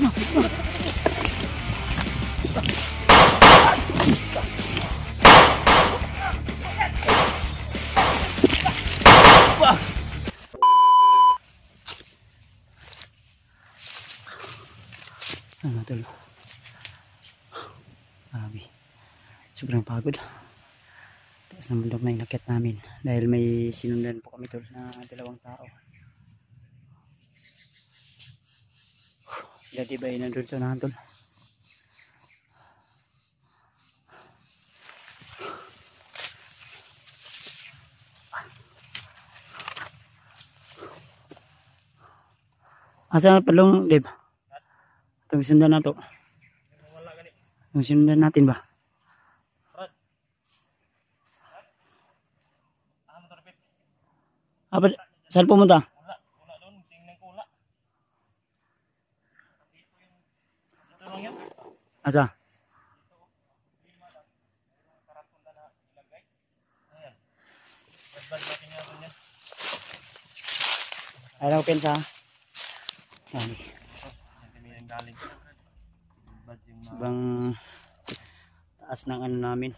Ano tol? Grabe. Sobrang pagod. Taas ng bundok na inakyat namin. Dahil may sinundan po kami tol na 2 tao. Sila diba yun nandun sa unahan tol? Asa na palong Deb? Itong sundan na to. Yung sinundan natin ba? Apa, saan pumunta? Wala doon, tingnan ko wala. Ito lang yan. Asa? Karapunta na ilagay. Ayan. Badbad natin nga doon yan. Ayaw pensa. Ay. Yan galing. Sobrang taas ng ano namin.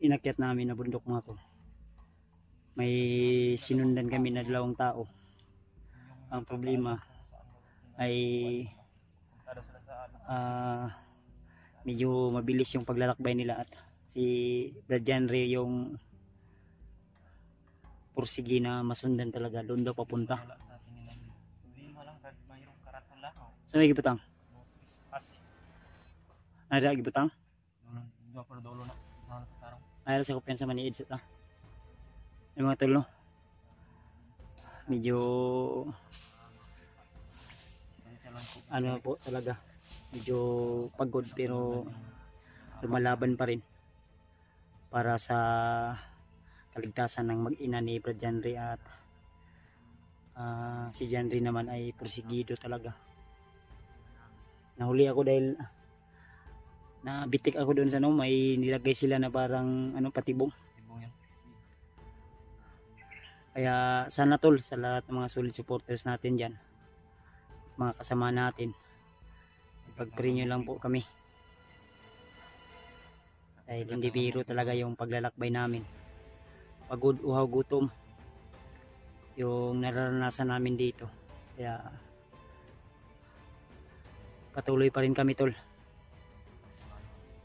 Inakyat namin na bundok mga to. May sinundan kami na 2 tao. Ang problema ay medyo mabilis yung paglalakbay nila at si Brad Janry yung pursigi na masundan talaga. Doon daw papunta. Sa may gibutang? Ada gibutang? Ayaw sa kupiyan sa maniid sa ta. Yung mga tol no? Medyo ano po talaga, medyo pagod pero lumalaban pa rin para sa kaligtasan ng mag-ina ni Brad Janry at si Janry naman ay porsigido talaga. Nahuli ako dahil nabitik ako doon sa may nilagay sila na parang patibong. Kaya sana tol sa lahat ng mga solid supporters natin dyan, mga kasama natin, ipag-pray nyo lang po kami dahil hindi biro talaga yung paglalakbay namin. Pagod, uhaw, gutom yung nararanasan namin dito, kaya patuloy pa rin kami tol.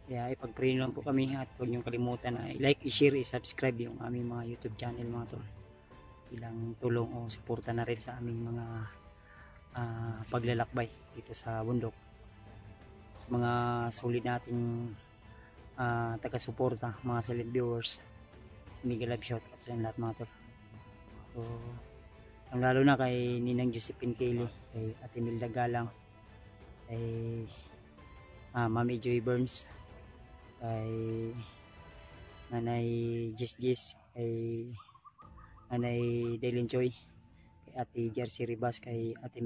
Kaya ipag-pray lang po kami at huwag nyo kalimutan na i-like, i-share, i-subscribe yung aming mga YouTube channel mga tol, ilang tulong o suporta na rin sa aming mga paglalakbay dito sa bundok. Sa mga solid nating taga-suporta, mga solid viewers, mega love shout out sa lahat mga tol. So ang lalo na kay Ninang Josephine Kelly, kay Ate Milda Galang, kay Mami Joy Burns, kay Nanay Jis, kay Nanay Daylin Choi, kay Ate Jersey Ribas, kay Ate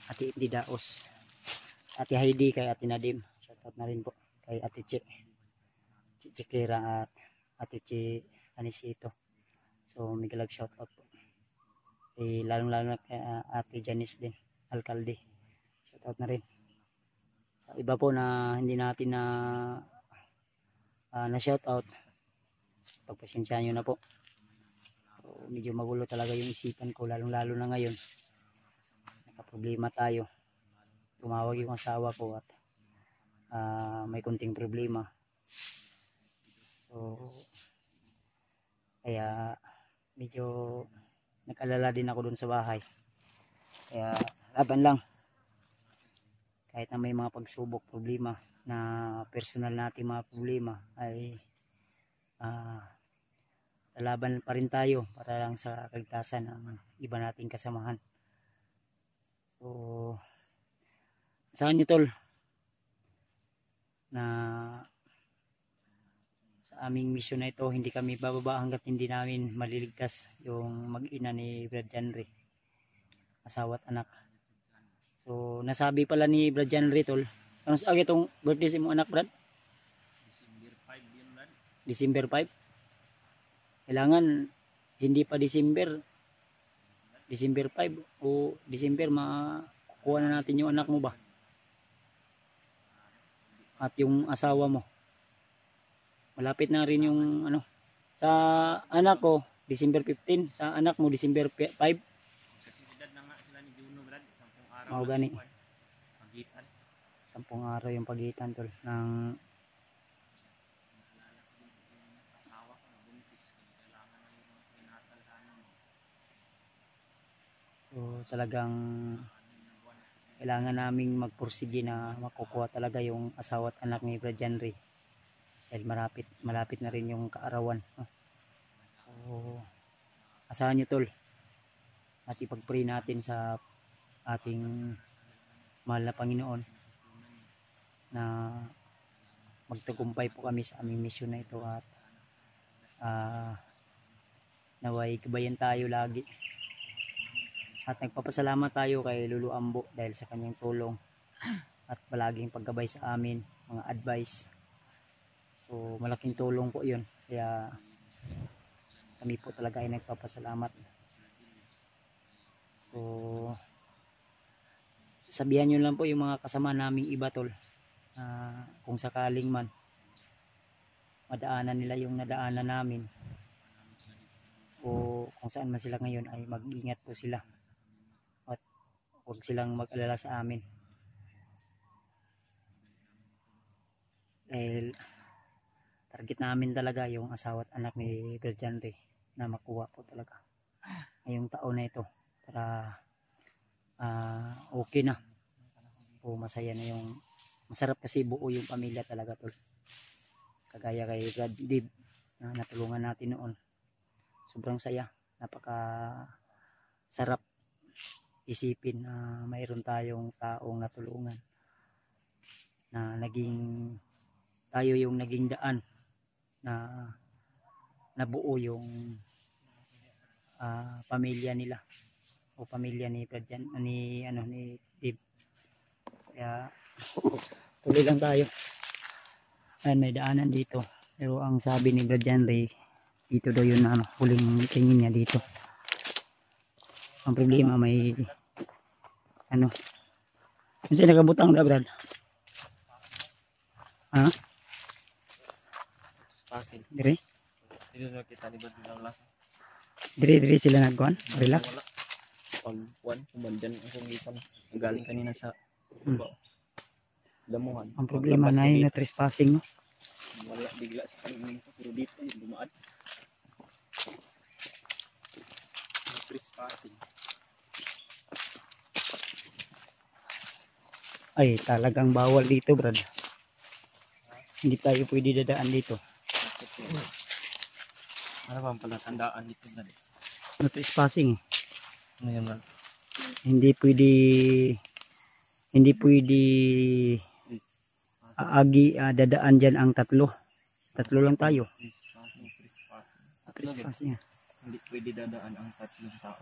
Ate Indi Daos, Ate Heidi, kay Ate Nadim, shoutout na rin po, kay Ate Che Clara at Ate Che Anisito. So mega love shoutout po. Lalong-lalo na kay Ate Janice din, alkalde, shoutout na rin. Sa iba po na hindi natin na shoutout, pagpasensyahan nyo na po. So, medyo magulo talaga yung isipan ko, lalong-lalo na ngayon. Nakaproblema tayo. Tumawag yung asawa ko at may kunting problema. So kaya medyo nag-alala din ako dun sa bahay. Kaya laban lang. Kahit na may mga pagsubok, problema na personal natin mga problema, ay lalaban pa rin tayo para lang sa kaligtasan ng iba nating kasamahan. So saan nyo tol na sa aming misyon na ito, hindi kami bababa hanggat hindi namin maliligtas yung mag-ina ni Brad Janry, asawa at anak. So nasabi pala ni Brad Janry tol, ano sa itong birthday sa imong anak Brad? December 5. Kailangan hindi pa December, December 5 o December makukuha na natin yung anak mo ba? At yung asawa mo. Malapit na rin yung ano. Sa anak ko, December 15. Sa anak mo, December 5. Kasi edad na nga sila ni Juno, Brad. 10 araw Oo, lang gani. yung pagitan. 10 araw yung pagitan tol ng Asawa ko na buntis. Kailangan na yung pinatalhanan mo. so talagang kailangan naming magpursige na makukuha talaga yung asawa at anak ni Brad John Ray. Dahil malapit na rin yung kaarawan. No? So, asahan nyo tol. At ipag-pray natin sa ating mahal na Panginoon na magtagumpay po kami sa aming misyon na ito at naway gabayan tayo lagi. At nagpapasalamat tayo kay Lulu Ambo dahil sa kanyang tulong at palaging paggabay sa amin, mga advice. So malaking tulong po yun. Kaya kami po talaga ay nagpapasalamat. So sabihan nyo lang po yung mga kasama naming iba tol. Kung sakaling man madaanan nila yung nadaanan namin o kung saan man sila ngayon ay mag-ingat po sila. At huwag silang mag-alala sa amin dahil target namin talaga yung asawa at anak ni Brad John Ray na makuha po talaga ngayong taon na ito para okay na po, masaya na yung masarap kasi buo yung pamilya talaga tol, kagaya kay Brad Dib na natulungan natin noon. Sobrang saya, napaka sarap isipin na mayroon tayong taong natulungan na tayo yung naging daan na nabuo yung pamilya nila o pamilya ni ni Dib. Kaya tuloy lang tayo. Ayan, may daanan dito pero ang sabi ni Brad John Ray dito daw yun huling tingin niya dito. Ang problema may ano kasi nakabutang na Brad. Pasin. Dire Dito na kita ni Brad bilang lasa. dire sila nagkuhan, relax. Pag-1, kumandyan ang kungitan. Galing kanina sa damuhan. Ang problema na yun na trespassing, no? Wala bigla sa kanina pero dito yung dumaan. Trespassing. Ay talagang bawal dito Brad, hindi tayo pwede dadaan dito. Ano ba ang palatandaan dito na rin? No trespassing Ngayon man. hindi pwede dadaan dyan ang tatlo lang tayo. Trespassing. Hindi pwede dadaan ang tatlong tao.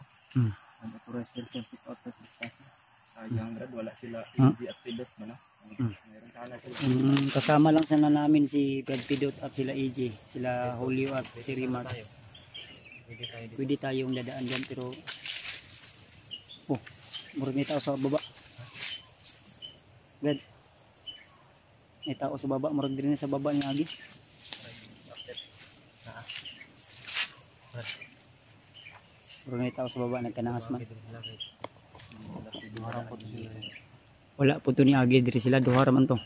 Ang operation set out sa trespassing. Sayang Brad, wala sila easy at pidot mo na. Meron sana sila. Kasama lang sana namin si Brad Pidot at sila EJ, sila Julio at si Rimar. Pwede tayong dadaan dyan pero murag may tao sa baba. Brad, may tao sa baba, murag din sa baba niya agi. Murag may tao sa baba, nagkanangas man. Wala po to ni agi, diri sila duhara man to.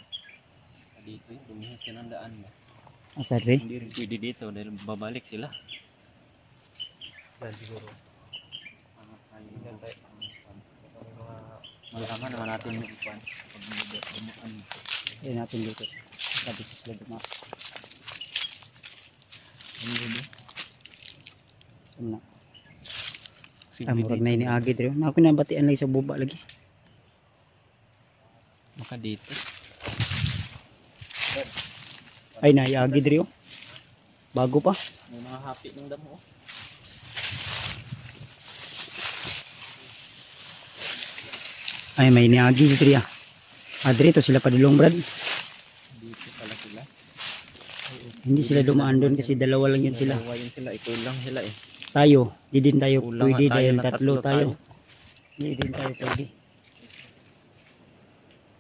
Dito dumihis yan ang daan mo. Asa diri? Hindi rin pwede dito dahil babalik sila. Dahil siguro malaman naman natin yung ipan pag dumaan. Ayan natin dito. Sabi ko sila dumaan. Saan na? Murag na ini agi diri. Na ako nabatian lagi sa buba lagi. Maka dito. Ay naiagi diri oh. Bago pa. May mga happy ng damo. Ay may niagi diri ah. Diri to sila padulong Brad. Dito pala sila. Hindi sila dumaan doon kasi dalawa lang yun sila. Dalawa yun sila. Ito lang sila eh. tayo. Di din tayo Kulang pwede nga tayo dahil na tatlo tatlo tayo. Di din tayo pwede.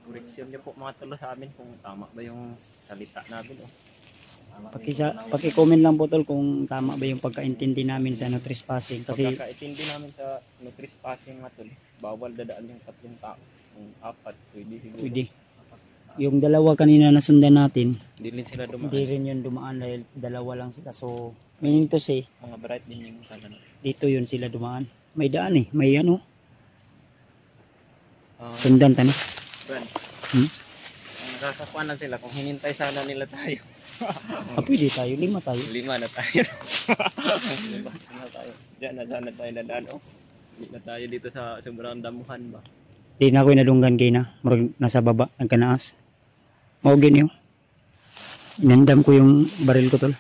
Correction niyo po mga tolo sa amin kung tama ba yung salita namin. Oh. Tama ba yung pagkakaunawa Paki-comment lang po tol kung tama ba yung pagkaintindi namin sa no trespassing. Kasi pagkakaintindi namin sa no trespassing mga tol, bawal dadaan yung 3 tao. Kung 4, pwede siguro. pwede. Yung dalawa kanina na sundan natin, Hindi rin sila dumaan. hindi rin yun dumaan dahil dalawa lang sila. So, meaning to say, Mga bright din yung kagano. dito yun sila dumaan. May daan eh. May ano. Sundan. Sundan tani. Brad, Hmm? nakakakuan na sila kung hinintay sana nila tayo. Pwede tayo. 5 tayo. 5 na tayo. 5 na tayo. Diyan na sana tayo nadaan. Oh. Hindi na tayo dito sa sobrang damuhan ba. Di na ako inadunggan kay na. Murag nasa baba. Nagkanaas. Maugin yun. Inandam ko yung baril ko tol.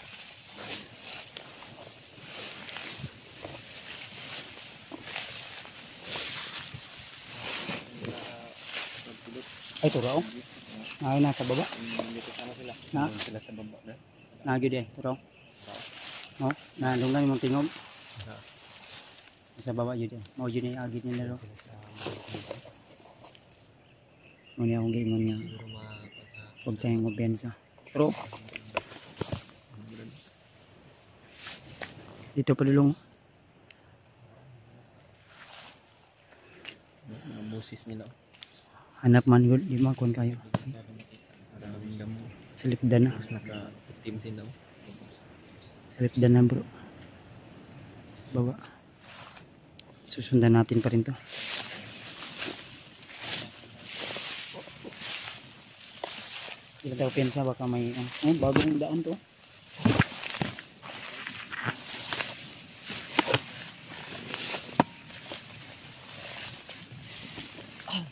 Ay, turo. Ay, nasa baba. Dito sana sila. Na? Doon sila sa baba na. Nagyo di. Turo. No? Nandunggan yung tingog. Nasa baba yun di. Mau yun yung agit nila. Muna akong gaingon niya. Huwag tayong mabensa. Turo. Dito palulong. Mga busis nila. Hanap man yun. Di makon kayo. Sa lipdan na. Tapos naka-team sila. Sa lipdan na bro. Sa baba. Susundan natin pa rin to. Hindi daw pensa baka may bagong daan to.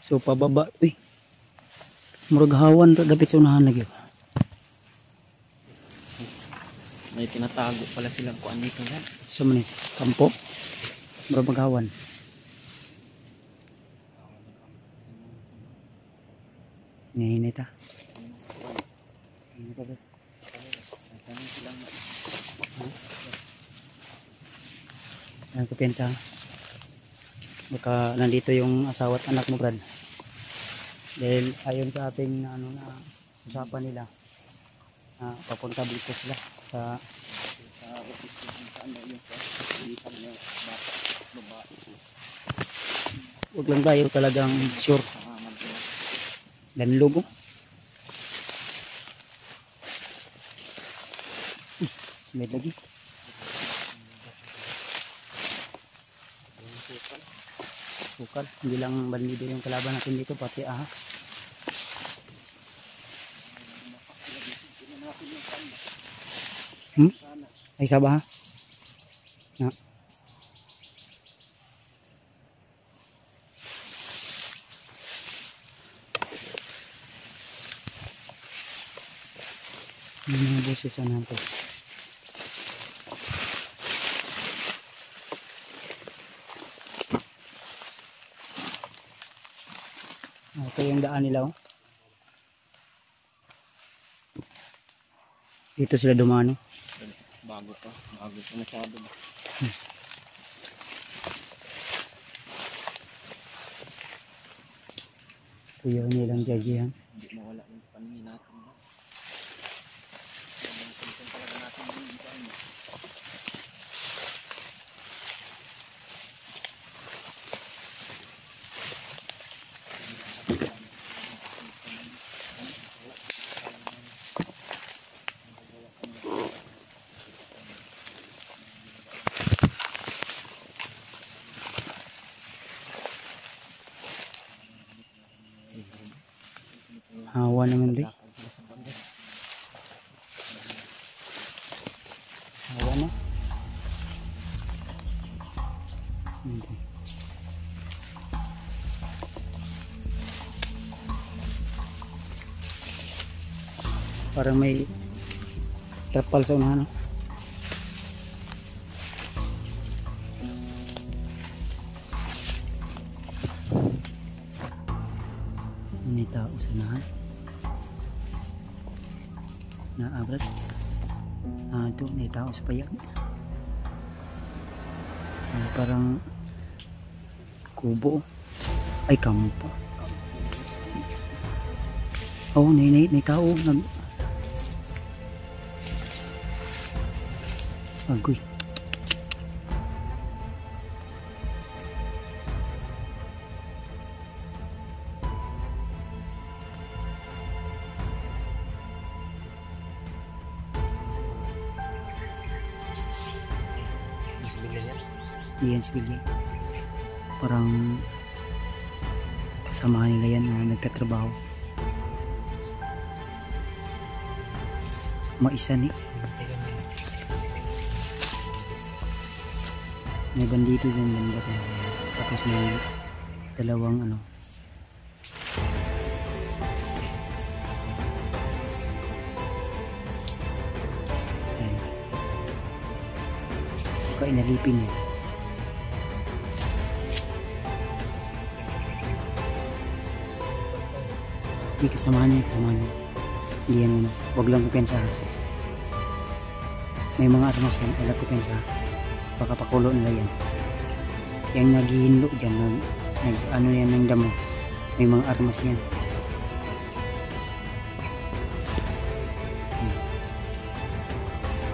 So pababa, uy. Murag hawan ra dapit sa unahan lagi. May tinatago pala silang kuan dito yan. So man kampo. Murag maghawan. Ngayon ita. Ano ko pensa? Baka nandito yung asawa at anak mo, Brad. Dahil ayon sa ating ano na usapan nila, papunta dito sila sa office yung ano yung pilihan niya babae. Huwag lang tayo talagang sure. Dan logo. Slide lagi. Sukal. Hindi lang bandido yung kalaban natin dito, pati ahas. Ay saba ha? Na. Yung mga boses natin. Ito yung daan nila. Oh. Dito sila dumano. Bago pa masyado. Ito yung nilang jajihan. Hindi mawala yung paningin natin. Hawa naman di. Hawa na. Parang may trapal sa unahan. Ini tao sa unahan. Naabrat. Ito, may tao sa payag. Ay, parang kubo. Ay, kampo. Oh, nay tao nag agoy. Yan si Billy. Parang kasama nila yan na nagtatrabaho. Maisa ni. May bandito din banda. Tapos may dalawang ano. Ayan. Baka inalipin niya. Hindi kasama niya. Hindi yan ano. Huwag lang kupensa. May mga armas yan. Alam kupensa. Baka pakulo nila yan. Yang naghihinlo dyan. Ano yan ng damo. May mga armas yan.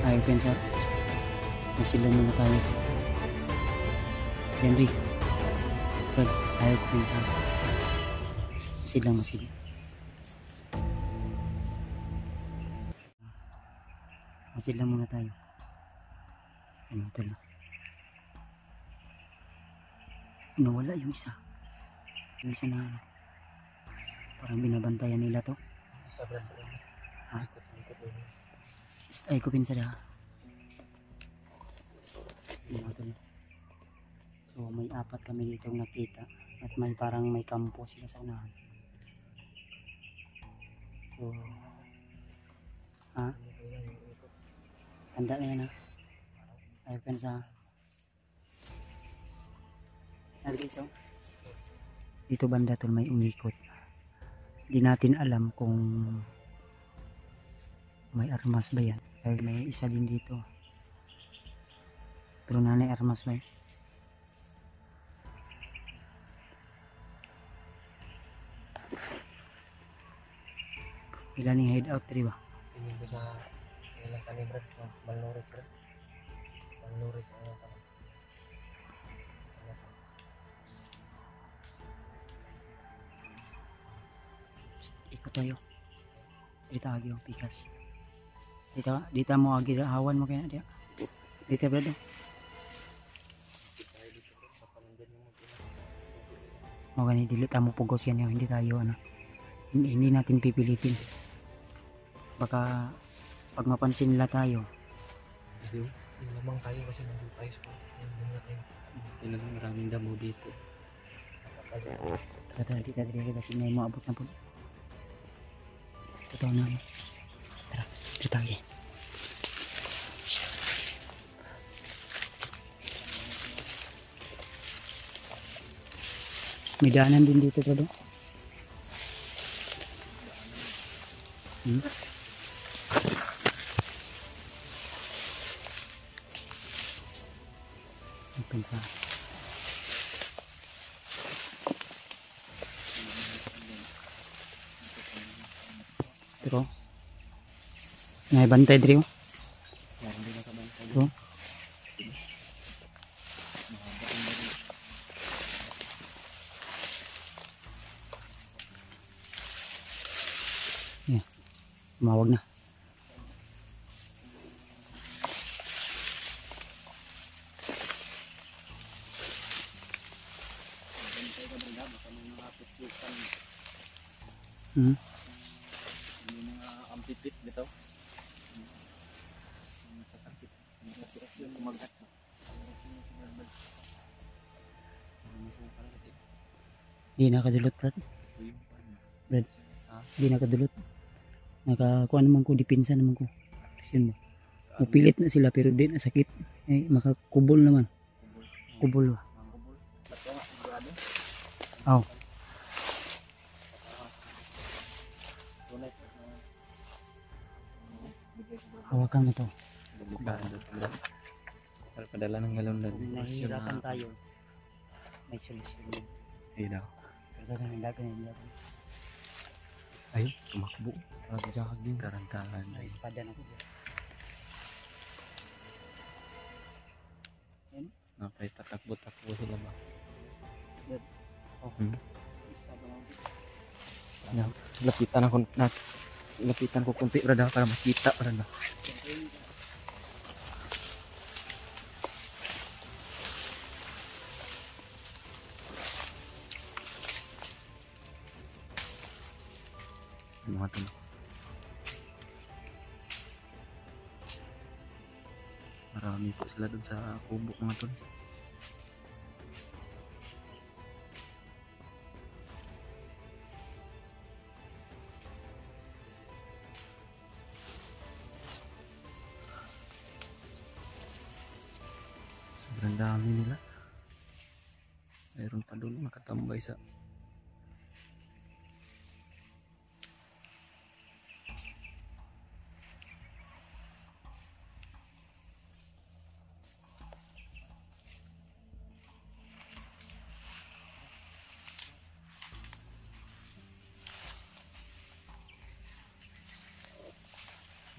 Ayaw kupensa. Masilong muna tayo. Diyan rin. Ayaw kupensa. Masilang. Masilang muna tayo. Ano ito lang. Nawala yung isa. Yung isa na parang binabantayan nila to. Ha? Ay, kupin sa daha. So may apat kami dito nakita. At may parang may kampo sila sa unahan. So ha? Tanda na yan ha. Ayaw pensa. Nalisaw. Dito banda tol may umikot. Di natin alam kung may armas ba yan. Dahil may isa din dito. Pero nanay armas ba yan? Ilan yung hideout rin ba? Tingin ko sa ilang kanibrat, malnuris bro. Malnuris ang kanibrat. Ikot tayo. Dito agi yung pikas. Dito mo agi hawan mo kaya dia. Dito brado. Mo gani dilit amo pugos yan yung hindi tayo ano. Hindi natin pipilitin. Baka pag mapansin nila tayo. Hindi lamang tayo kasi nandito tayo sa hindi natin. Hindi na maraming damo dito. Tara kita kasi may mo abot na po. Totoo na. Tara, dito tayo. May daanan din dito pa doon. Pensa. Pero may bantay diri. Pero tumawag na. Yung mga ampipit dito. Masasakit. Masakit yung kumagat. Di nakadulot Brad. Di nakadulot. Nakakuha naman ko, dipinsa naman ko. Kasi yun mo. Mapilit na sila pero di na sakit. Eh, makakubol naman. Kubol ba? Oh. Hawakan mo to. Padala ng galon na. Kung nahihirapan tayo, may solusyon yun. Ay daw. Pero sa nila, kanila. Ay, tumakbo. Jogging. Karantahan. May espada na ko. Napay tatakbo-takbo sila ba? Oh. Lapitan ako lapitan ko kunti rada para makita rada. Mga to. Marami po sila dun sa kubo mga to. Sobrang dami nila. Mayroon pa doon nakatambay sa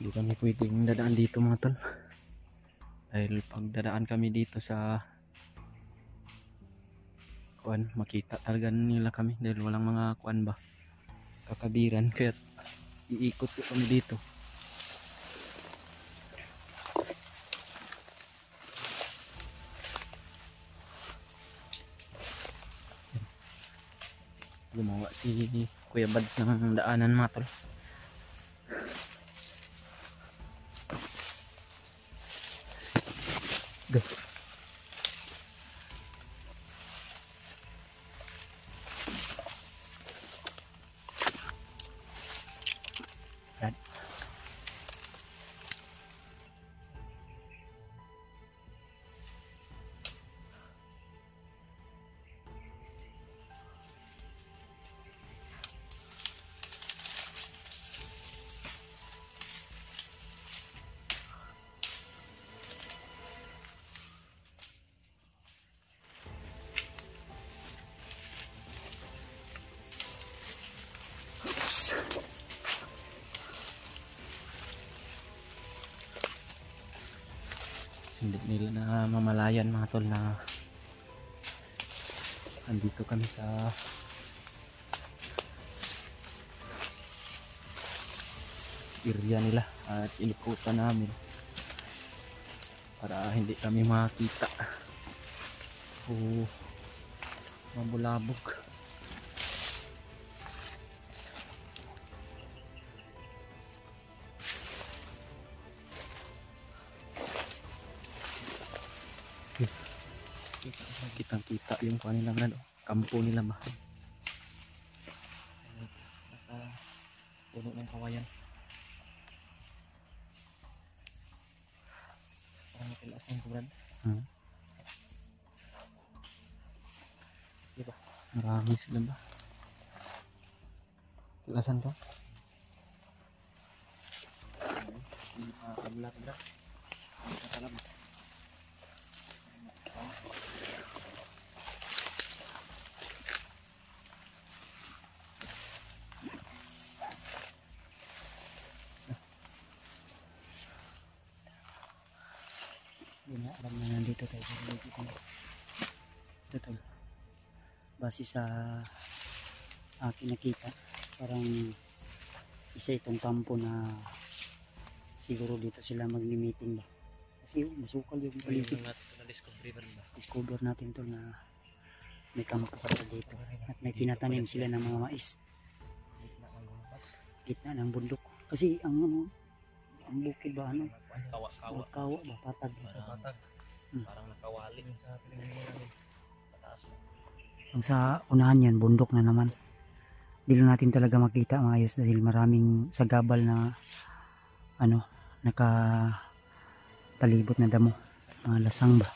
hindi kami pwedeng dadaan dito mga tol. Dahil pag dadaan kami dito sa kuan, makita talaga nila kami dahil walang mga kuan ba kakabiran, kaya iikot ko kami dito. Gumawa si Kuya Bads ng daanan mga tol. Go. Brad. Oops. Hindi nila na mamalayan mga tol na andito kami sa area nila at inikutan namin para hindi kami makita o mabulabog. Kitang-kita yung kanilang kampo nila ba. Nasa puno ng kawayan. Parang nakilasan ko, Brad. Diba? Marami sila ba? Kilasan ka? Hindi pa kablat, Brad. Hindi pa kalam. Yun nga, alam na nandito tayo. Ito, base sa aking nakita, parang isa itong kampo na siguro dito sila magmi-meeting ba. Kasi masukal yung paligid. Discover natin to na may kampo pala dito at may tinatanim sila ng mga mais. Gitna ng bundok. Kasi ang bukid ba kawa ba patag. Parang nakawali sa pataas. Ang sa unahan yan bundok na naman. Hindi natin talaga makita maayos dahil maraming sagabal na palibot na damo, mga lasang ba.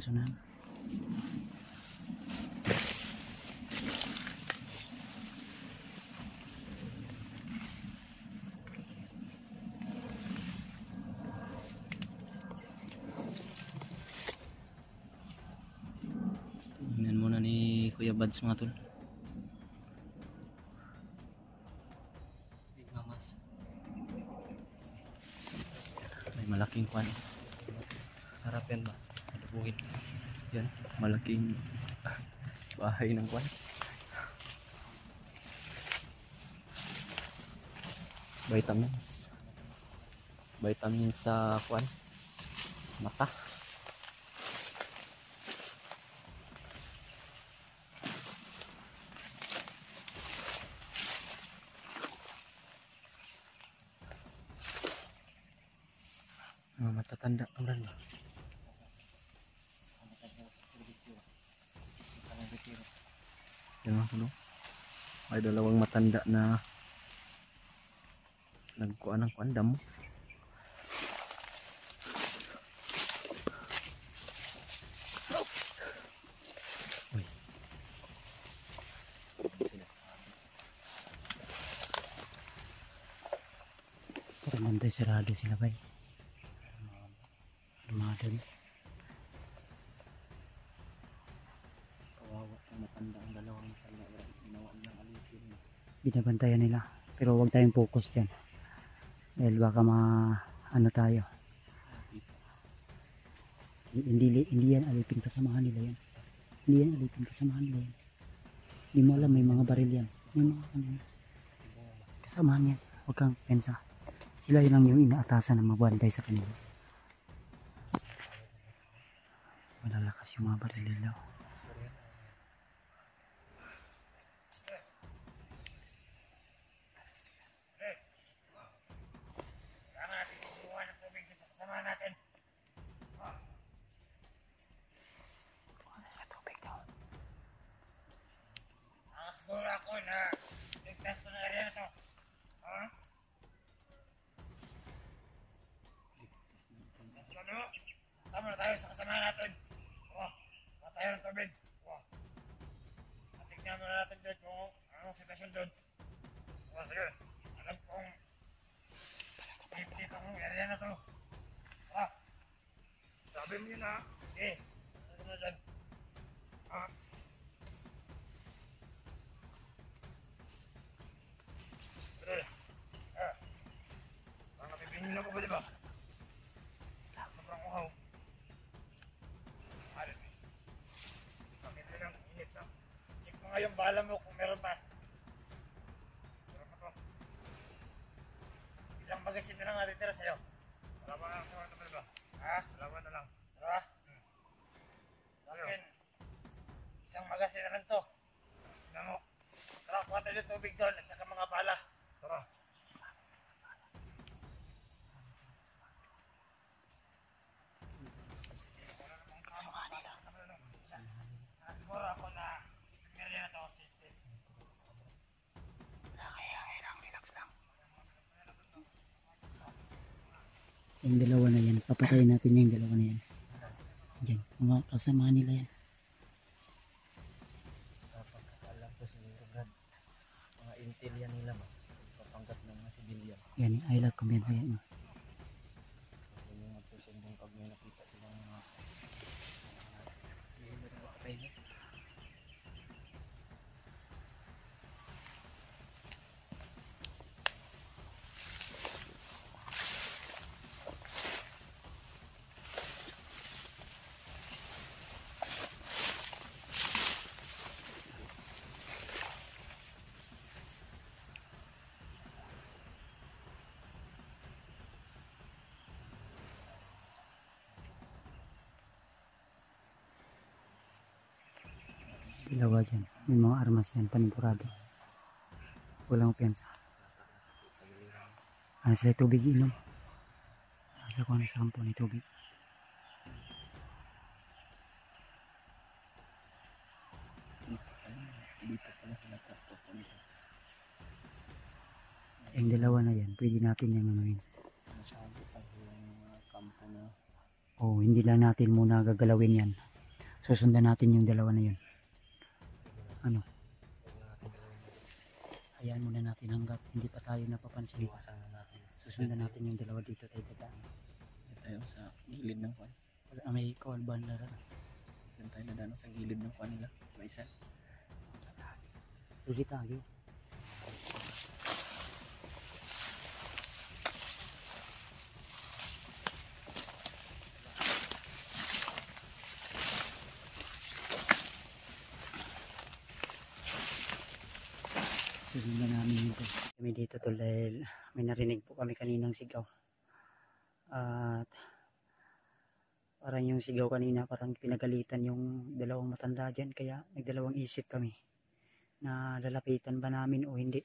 Sunahan. Tingnan muna ni Kuya Bads mga tol. May malaking kwan. Sarap yan ba? Malubungin. Yan, malaking bahay ng kwan. Vitamins sa kwan. Mata. Matatanda itong rin ba? Yan mga kuno. May dalawang matanda na nagkuhan ng kuhan damo. Uy. Parang nandun sarado sila bay. Lumadon. Kawawa ng matanda, ang dalawang matanda. Ginawa ng alipin. Binabantayan nila. Pero huwag tayong focus dyan. Dahil baka ano tayo. Hindi yan alipin, kasamahan nila yan. Hindi yan alipin, kasamahan nila yan. Hindi mo alam, may mga baril yan. May mga kasamahan yan. Huwag kang pensa. Sila yun lang yung inaatasan na magbantay sa kanila. Malalakas yung mga baril nila. Siguro ako na ligtas to na area na to. Ha? Ano? Tama na tayo sa kasama natin. Tayo ng tubig. Tignan mo na natin doon kung anong sitwasyon doon. Sige. Alam kong dito ang area na to. Sabi mo yun ha. Ano na dyan? Hindi na ko ba diba? Sobrang uhaw. Ano? Bakit na lang init na? Check mo nga yung bala mo kung meron pa. Meron pa to. Ilang magasin na lang natitira sa'yo. Dalawa na lang sa mga ba? Dalawa na lang. Dalawa? Akin, isang magasin na lang to. Tignan mo. Tara, kuha tayo ng tubig doon at saka mga bala. Tara. Siguro ako na area na to, safety. Kaya lang, relax lang. Yung dalawa na yan, papatayin natin yung dalawa na yan. Diyan, mga kasamahan nila yan. Sa pagkakalam ko siguro Brad, mga intel yan nila ba? Papanggat ng mga sibilyan. Yan, I love kumpiyansa yan. Kung yung magsusumbong pag may nakita silang mga hindi mo rin makapay mo. Dalawa dyan, may mga armas yan, panigurado. Walang pensa. Ano sila tubig inom. Asa ko na sa kampo ni tubig. Dito pala sila papunta. Yung dalawa na yan, pwede natin yung ano yun. Masyado pa yung kampo na. Oh, hindi lang natin muna gagalawin yan. Susundan natin yung dalawa na yun. Ano? Hayaan muna natin hanggat hindi pa tayo napapansin. Susundan natin yung dalawa dito tayo dadaan. Dito tayo sa gilid ng kwan. Wala may kaulban na rin. Dito tayo nadano sa gilid ng kwan nila. May isa. Lagi tayo. Susundan namin dito. Kami dito tol dahil may narinig po kami kaninang sigaw. At parang yung sigaw kanina parang pinagalitan yung dalawang matanda dyan. Kaya nagdalawang isip kami na lalapitan ba namin o hindi.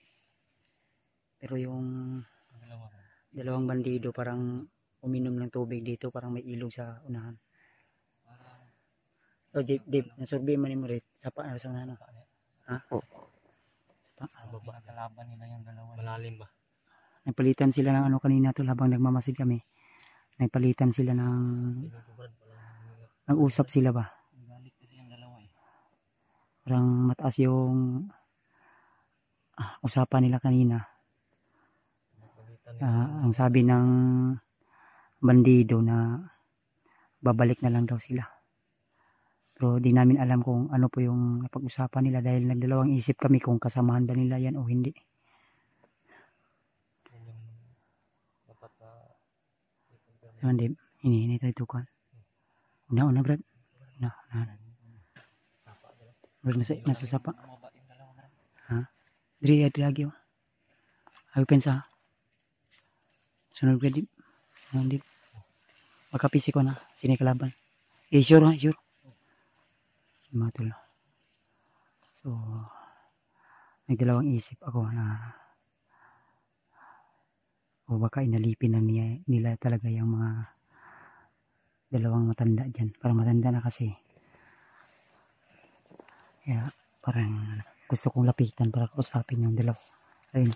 Pero yung dalawang bandido parang uminom ng tubig dito, parang may ilog sa unahan. O Dave, nasurvey man mo rin sa unahan. Ha? Baba kalaban nila yung dalawa. Malalim ba? Nagpalitan sila ng ano kanina tol habang nagmamasid kami. Nagpalitan sila ng nag-usap sila ba? Galit kasi yung dalawa eh. Parang mataas yung usapan nila kanina. Ang sabi ng bandido na babalik na lang daw sila. Pero di namin alam kung ano po yung napag-usapan nila dahil nagdalawang isip kami kung kasamahan ba nila yan o hindi. So, hindi. Hini tayo tukan. Una, Brad. Una. Brad, nasa sapa. Ha? Diri lagi oh. Ayaw pensa. Sunod ka dip. Dip. Magkapisi ko na. Sini kalaban. Sure ha, sure. Matulog. So, nagdalawang isip ako na o baka inalipin na nila talaga yung mga dalawang matanda dyan. Parang matanda na kasi. Kaya parang gusto kong lapitan para kausapin yung dalawa. Ayun.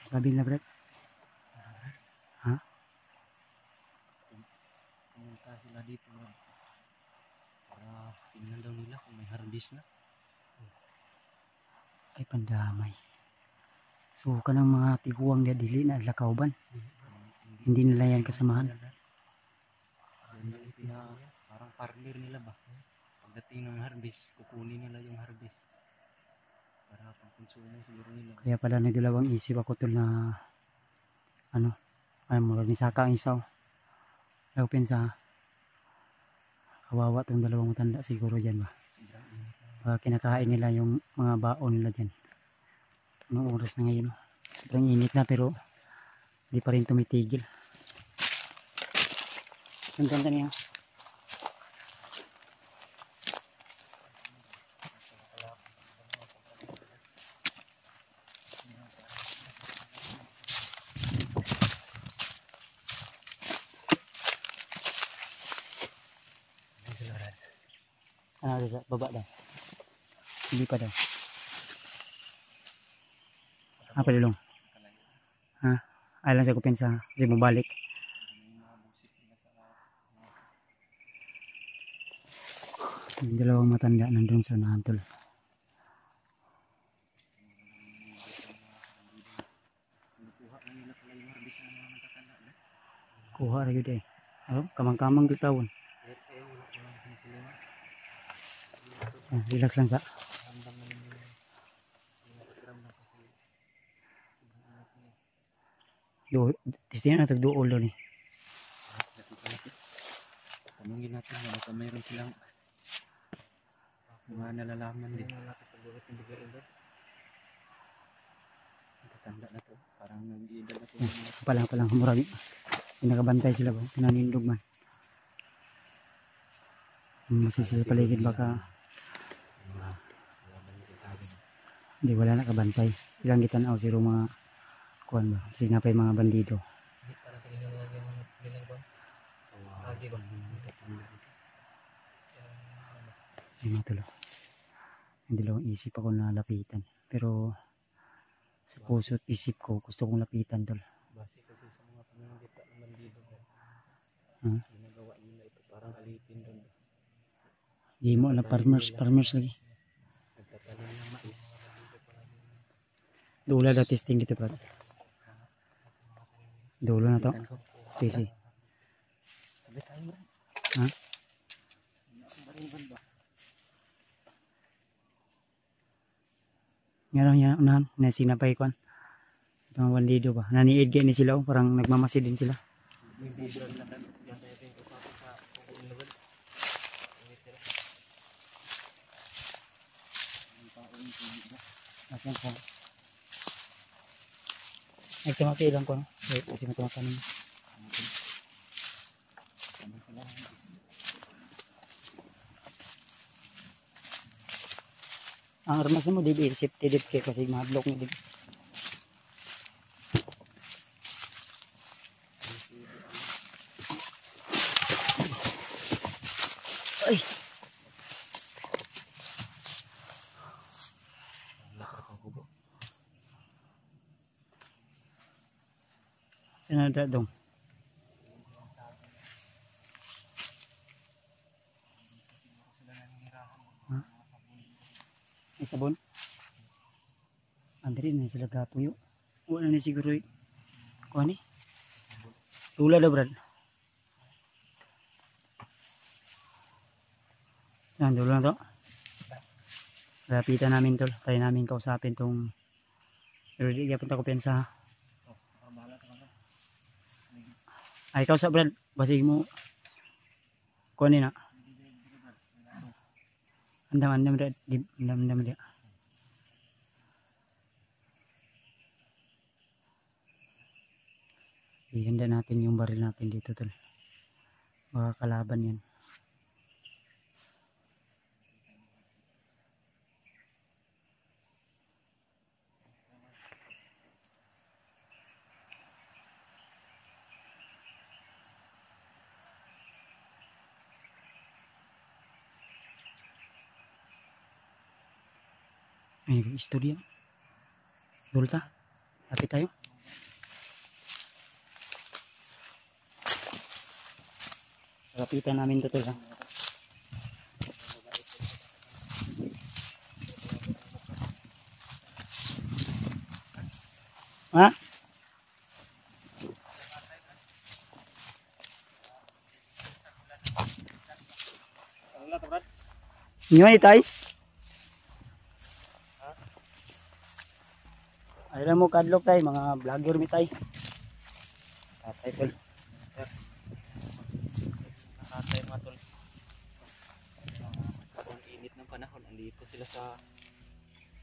Sabi na Brad? Ha? Pumunta sila dito para tingnan daw nila kung may harvest na. Ay pandamay. So kanang mga tiguang na dili na lakawban. Hindi nila yan kasamahan. Parang partner nila ba? Pagdating ng harvest, kukunin nila yung harvest. Para pang-konsumo siguro nila. Kaya pala nagdalawang isip ako tol na ano, ay murag ni saka ang isaw. Ayaw pensa kawawa tong dalawang matanda siguro dyan ba. Kinakain nila yung mga baon nila dyan. Anong oras na ngayon? Sobrang init na pero hindi pa rin tumitigil. Ang ganda niya. Baba daw. Hindi pa daw. Apa lulong? Ha? Alam sa kupensa. Kasi bumalik. Yung dalawang matanda nandun sa nahantol. Kuha rin yun eh. Oh, kamang-kamang ditawon. Relax lang sa. Tistingnan natin doon doon eh. Tanungin natin na baka mayroon silang mga nalalaman din. Tatanda na to. Parang pala murag sinakabantay sila ba pinanindog man. Masisi sa paligid baka hindi wala nakabantay. Ilang gitanaw siro mga kuan ba sinapay mga bandido. Hindi matulo. Hindi lang isip ako na lapitan. Pero sa puso't isip ko gusto kong lapitan tol. Base kasi sa mga pananggita ng bandido. Ginagawa nila ito parang alipin doon. Di mo na farmers lagi. Nagtatanim ng mais. Dula na testing dito bro. Dula na to. Sige. Sabi tayo bro. Ha? Ngayon yan unahan na sinapay kwan. Mga bandido ba? Naniid ni sila parang nagmamasid din sila. May video na lang. Diyan tayo rin usapin sa kukulinugan. Asan ko? Nagsamaki lang ko no? Kasi matumakan nyo. Ang armas na mo dibi, safety dip kay kasi ma-block mo dibi. Ay! Sinada dong. May sabon? Andri na sila gapuyo. Wala na siguro eh. Kuha ni? Tula daw brad. Yan, dulo na to. Lapitan namin tol. Try namin kausapin tong pero di kaya punta ko pensa ha. Ay kausap brad. Basig mo. Kuha ni na. Andam brad. Andam dia. Ihanda natin yung baril natin dito tol. Baka kalaban yan. Ay, istorya. Dulta. Lapit tayo. Lapitan namin ito ha. Ha? Ngayon itay? Alam mo kadlok tayo mga vlogger mi tayo. Tatay tol. Nakatay mga tol. Sa init ng panahon, andito sila sa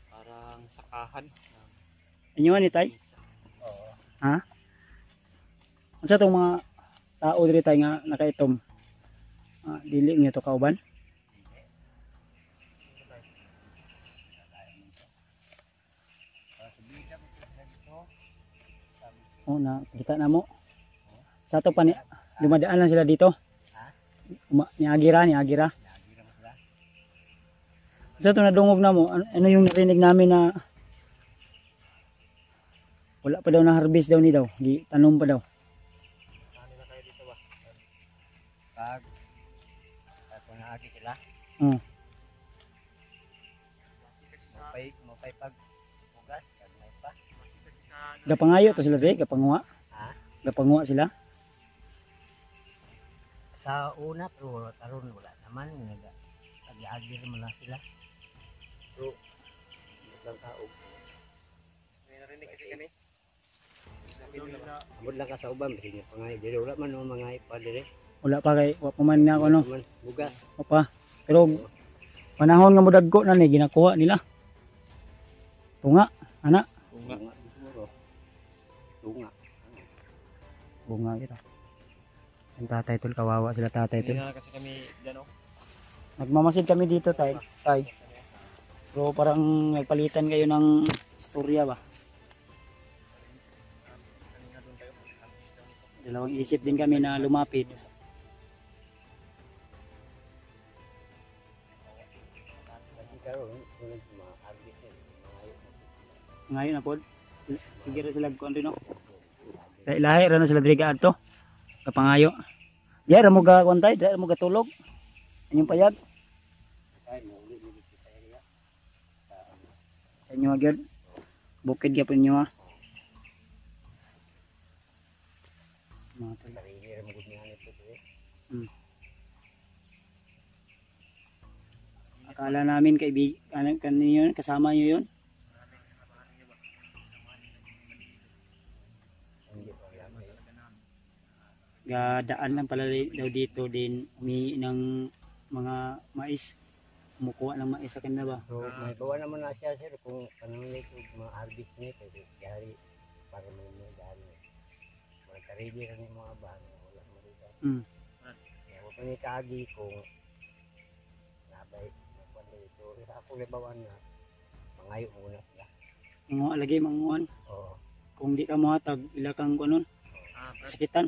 parang sakahan. Inyo ni tay? Oo. Ha? Unsa tong mga tao diri tay nga nakaitom? Dili niyo to kauban? Oh, na kita na mo. Sa to pa ni dumadaan lang sila dito. Ni Agira. Sa to nadungog na mo, ano yung narinig namin na wala pa daw na harvest daw ni daw. Di tanom pa daw. Ano na kayo dito ba? Pag nangagi sila. Oh. Mapay pag ugat, kag may pa. Gapangayo to sila di, gapanguha. Ha? Gapanguha sila. Sa una pero taron wala naman nag-agi naman lang sila. Pero lang tao. May narinig kasi kami. Abot lang ka sa uban kasi pangay diri wala man mga ipa diri. Wala pa kay wa pa man na ako no. Bugas. Pa. Pero panahon nga modagko na ni ginakuha nila. Tunga, ana. Tunga. Tunga. bunga kita. Ang tatay tol, kawawa sila tatay tol. Hindi na kasi kami dyan oh. Nagmamasid kami dito tay. Pero parang nagpalitan kayo ng istorya ba? Dalawang isip din kami na lumapit. Ngayon na po. Sige ra sila kuan rin no. Kay lahi ra na sila diri adto. Kapangayo. Di ra mo ga kuan tay, di ra mo gatulog. Anyong payag. Sa inyo agad. Bukid gyapon niyo ha. Mga tol. Akala namin kanino kasama niyo 'yon. Gadaan lang pala daw dito din umi ng mga mais. Kumukuha ng mais sa kanila ba? So, may bawa naman na siya sir kung anong nito ma-harvest nito dari para may dari. Mga karidi rin yung mga bahan wala mo dito. Kaya pa ni kaagi kung nabay nakuan dito. Ako libawan na mangayo muna sila. Mga alagay manguan. Oo. Kung di ka mohatag ila kang kunon. Sakitan.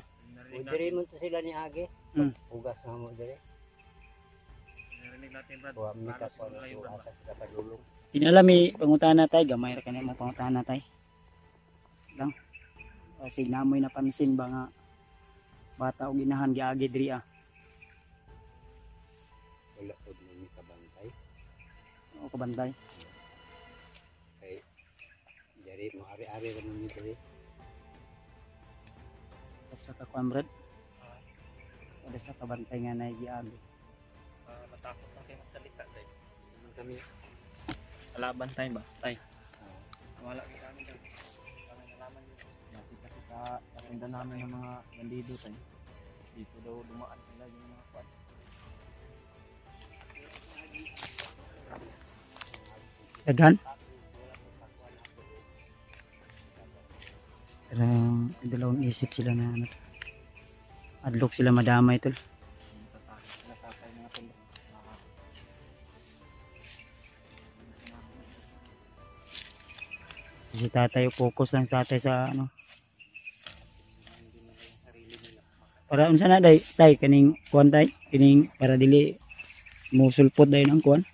Diri mo to sila ni Agi. Ugas na mo diri. Narinig natin Brad. Kuha mi ka po asa sila padulong. Inalami pangutana tay, gamay ra kanimo pangutana tay. Lang. Kasi namoy napansin ba nga bata og inahan giagi diri ah. Wala pod mi kabantay. O kabantay. Kay diri mo ari-ari ra mo diri. Basta ka kuan brad. Basta ka bantay nga nay giagi. Matakot lang kayo magsalita tay. Naman kami alaban tayo ba? Tay. Wala kami dyan. Kami nalaman dito. Kasi sa karinda namin ng mga bandido tayo. Dito daw dumaan sila yung mga kwan. Daghan. Pero dalawang isip sila na ano. Adlok sila madamay tol. Natatay mga tulo. Si tatay focus lang sa tatay sa ano. Para unsa na day tay kaning kuan tay kining para dili musulpot day ng kuan.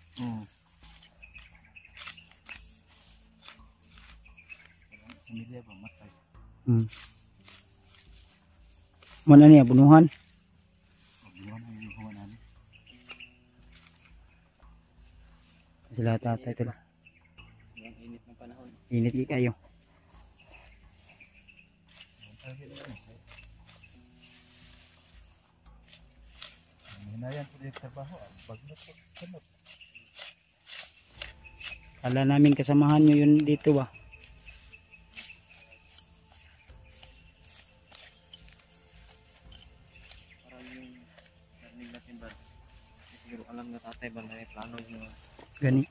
Similya ba matay? Mana niya bunuhan. Bunuhan ang yung huwan namin. Sila tatay tol. Yung init ng panahon. Init gi kayo. Hinayan po yung trabaho. Bagnot po. Kanot. Kala namin kasamahan nyo yun dito ba. Parang yung narinig natin ba? Siguro alam na tatay ba na may plano yung Gani.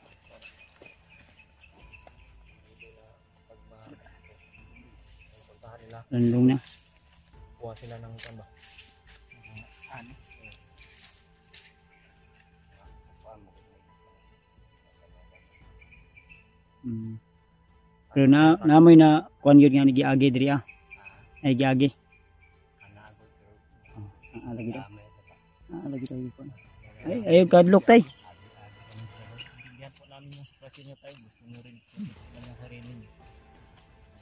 pagpuntahan nila. Landong na. Kuha sila ng tamba. Ano? Pero namoy na kuan yun nga giagi diri ah. Ay giagi. Kanagot pero Lagi daw. damay pa. Lagi tayo kuan. Ay ayo kadlok tay. Bigyan po namin yung sitwasyon niya tayo. Gusto nyo rin sila ng sarili niyo.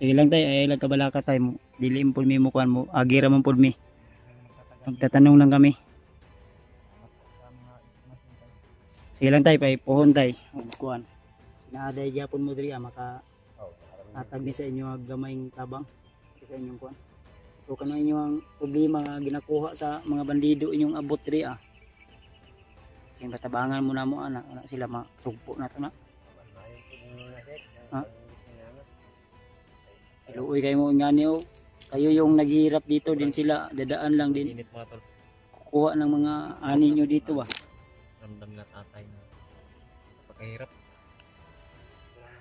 Sige lang tay, ay lang kabalaka tay mo. Dili impod mi mo kuan mo. Agi ra man pud mi. Magtatanong lang kami. Sige lang tay, pay pohon tay. Kuan. Sinaaday gyapon mo diri maka atag ni sa inyo ang gamayng tabang sa inyong kuan. So kano inyong problema nga ginakuha sa mga bandido inyong abot diri ah. Kasi batabangan mo na mo anak sila masugpo na to na. Ha? Luoy kayo mo nga niyo. Kayo yung naghihirap dito din sila, dadaan lang din. Init mga tol. Kukuha ng mga ani nyo dito ba. Ramdam na tatay na napakahirap.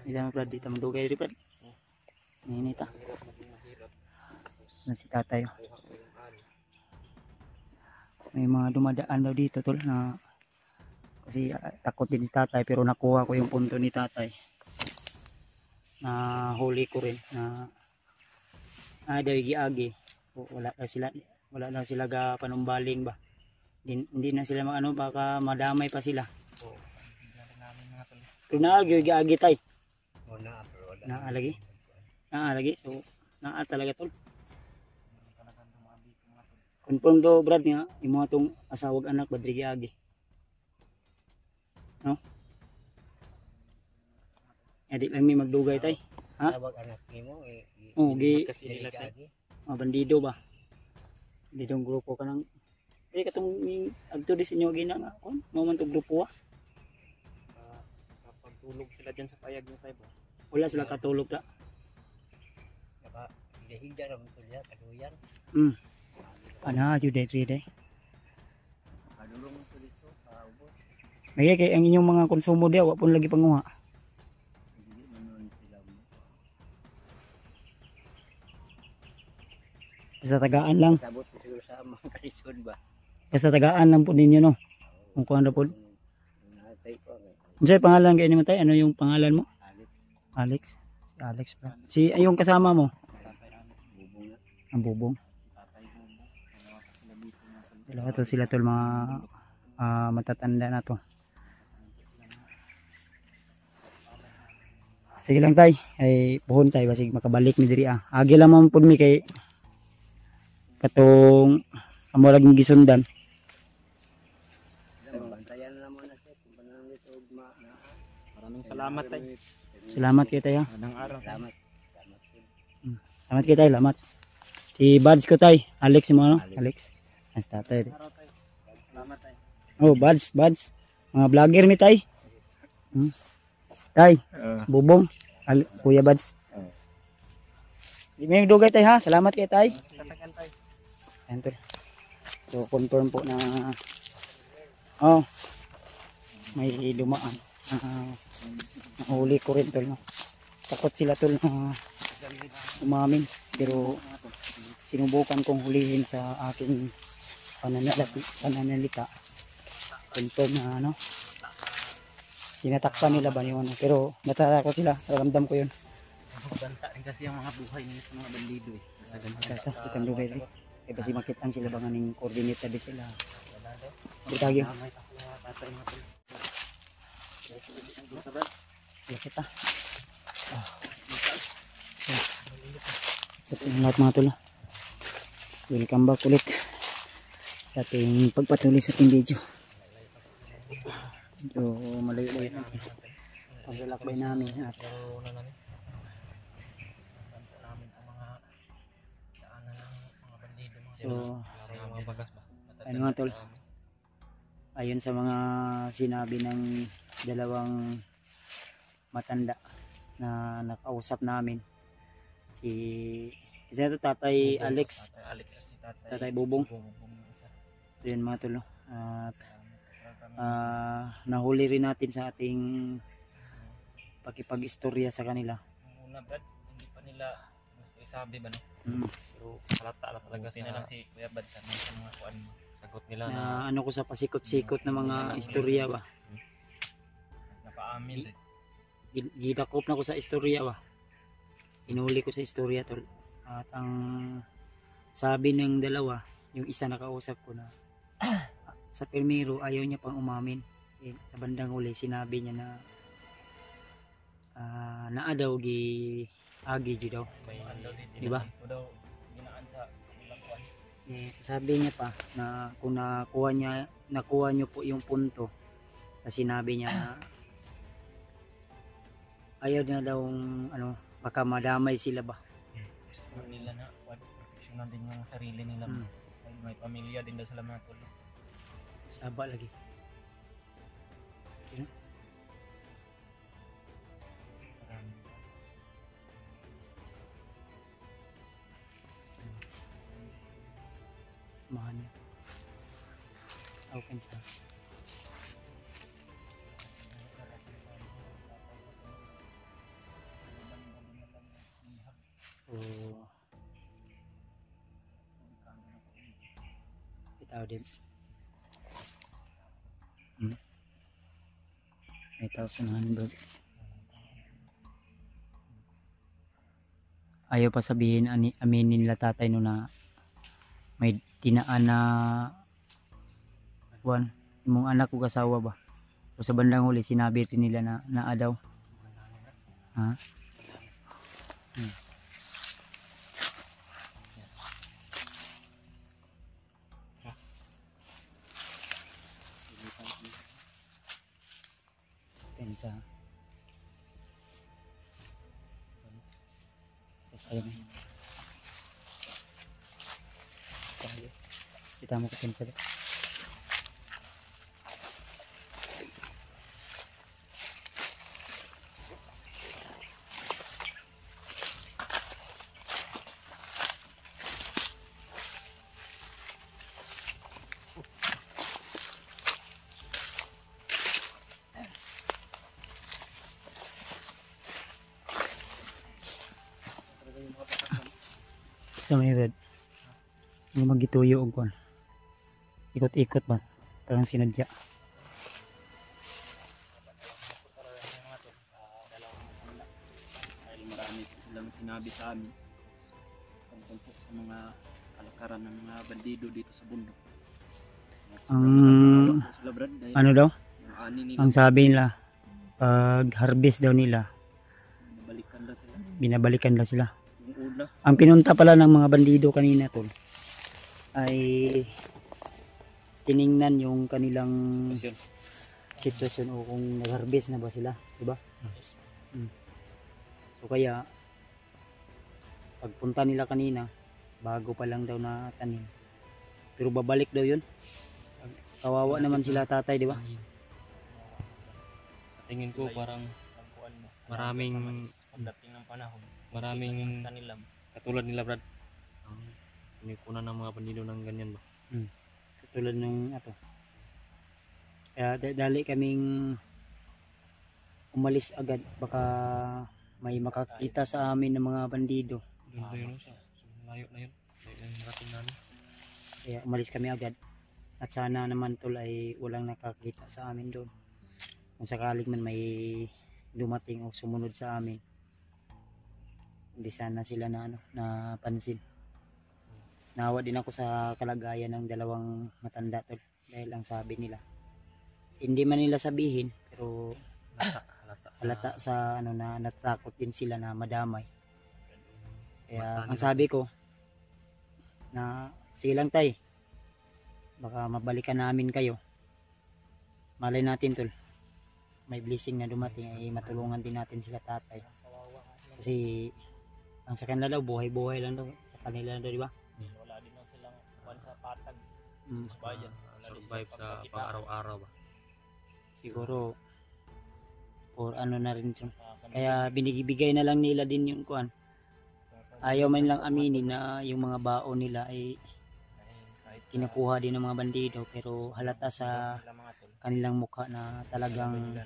Hindi naman Brad, dito mandugay rin Brad. Ninita. Hirap na hirap. Na si tatay. May mga dumadaan daw dito tol na kasi takot din si tatay pero nakuha ko yung punto ni tatay. Na huli ko rin na daw giagi. Wala na sila ga panumbaling ba. Hindi na sila ano baka madamay pa sila. Pero giagi tay. Muna, pero wala. Naalagi. Naalagi. So naa talaga tol. Confirm to Brad nga imo atong asawag anak badri giagi. No? Edi lang mi magdugay tay. Ha? Tawag anak nimo Oh, Kasi nila tay. mga bandido ba? Bandidong grupo ka nang katong agto di sa inyo gina nga kon mo man tong grupo Kapag tulog sila dyan sa payag niya tay ba? wala sila katulog na. Naka higda ra mo to diha kaduyan. Ana jud day Kadulong mo to dito kaubos. May kay ang inyong mga konsumo dia wa pun lagi panguha. Hindi manon sila mo. Basta tagaan lang. Sabot ko siguro sa mga kalisod ba. Basta tagaan lang po ninyo no. Kung kuan ra po. Natay ko nga. Unsay pangalan kay nimo tay? Ano yung pangalan mo? Alex. Alex. Si Alex pa. Si ayong kasama mo? Tatay Bubong na. Ang bubong. tatay mo. Dalawa pa sila dito na tol. Dalawa to sila tol mga matatanda na to. Sige lang tay, ay puhon tay basig makabalik mi diri ah. Agi lang man pud mi kay katong amo laging gisundan. Bantayan na mo na siya kung paano nito ugma na. Maraming salamat tay. Salamat kay tay ha. Anong araw. Salamat. Salamat kay tay, salamat. Si Buds ko tay, Alex mo ano? Alex. As tatay. Araw tay. Salamat tay. Oh, Buds. Mga vlogger mi tay. Tay, bubong. Kuya Buds. Di may dugay tay ha. Salamat kay tay. Tatagan tay. Ayan tol. So confirm po na may dumaan. Nahuli ko rin tol. No? Takot sila tol na umamin. Pero sinubukan kong hulihin sa aking pananalita. Confirm na ano. Sinatakpan nila ba yun? Pero natatakot sila. Ramdam ko yun. Banta rin kasi ang mga buhay nila sa mga bandido eh. Basta ganyan. Kasa kitang lugay rin. Kaya basi makitaan sila ba nga ning coordinate na sila. Butagyo. May tatay mo tol. Lakit ah. Sa ating lahat mga tulo. Welcome back ulit sa ating pagpatuloy sa ating video. So malayo-layo na paglalakbay namin at so Mga bagas ba? ano nga tol, ayon sa mga sinabi ng dalawang matanda na nakausap namin, si isa ito tatay Alex, tatay Bubong. So yun mga tol, at nahuli rin natin sa ating pakipag-istorya sa kanila. Una Brad, hindi pa nila gusto isabi ba no? Pero halata talaga sa lang si Kuya Bad sa mga kuan sagot nila na Ano ko sa pasikot-sikot na mga istorya ba. napaamin Gidakop na ko sa istorya ba. Inuli ko sa istorya tol. At ang sabi ng dalawa, yung isa nakausap ko na sa permiro ayaw niya pang umamin. Sa bandang huli sinabi niya na naa daw gi agi jud daw. Di ba? daw ginaan sa ilang kuan. Sabi niya pa na kung nakuha niyo po yung punto na sinabi niya na ayaw na daw ano baka madamay sila ba. Gusto nila na proteksyonan din yung sarili nila. May pamilya din daw sila mga tol. Saba lagi. Samahan niya. Open sa. So, bitaw din. 8,100. Ayaw pa sabihin aminin nila tatay no na may tinaan na imong anak ug asawa ba. So sa bandang huli sinabi rin nila na naa daw. Ha? Pensa. Tayo. Kita mo ko pensa. Sa may red ang magituyo og kon ikot-ikot ba parang sinadya. Dahil marami silang sinabi sa amin tungkol po sa mga kalakaran ng mga bandido dito sa bundok. At sobrang nakakaawa po sila, Brad, dahil Ano daw yung ani nila, ang sabi nila pag harvest daw nila binabalikan daw sila. binabalikan daw sila. Yung una, Ang pinunta pala ng mga bandido kanina tol ay tiningnan yung kanilang kasi yun, sitwasyon o kung nag-harvest na ba sila, di ba? So kaya pagpunta nila kanina bago pa lang daw na tanim. Pero babalik daw yun. Kawawa naman sila tatay, di ba? Tingin ko parang maraming pagdating ng panahon, maraming kanilang katulad nila Brad. Pinikunan ng mga bandido ng ganyan ba? Katulad nung ato. Kaya dali kaming umalis agad baka may makakita sa amin ng mga bandido. Doon tayo no, sa layo na yun. Yung narating namin. Kaya umalis kami agad. At sana naman tol ay walang nakakita sa amin doon. Kung sakaling man may dumating o sumunod sa amin, hindi sana sila na napansin. Nawa din ako sa kalagayan ng dalawang matanda tol dahil ang sabi nila hindi man nila sabihin pero halata sa na natakot din sila na madamay. Kaya ang sabi ko na sige lang tay, baka mabalikan namin kayo, malay natin tol may blessing na dumating ay matulungan din natin sila tatay kasi ang sa kanila daw buhay lang daw sa kanila daw, di ba? wala din daw silang kuwan sa patag sa bayan. Survive sa pang-araw-araw ba? Siguro or ano na rin yun. Kaya binigibigay na lang nila din yung kuan. Ayaw man lang aminin na yung mga baon nila ay kinukuha din ng mga bandido pero halata sa kanilang mukha na talagang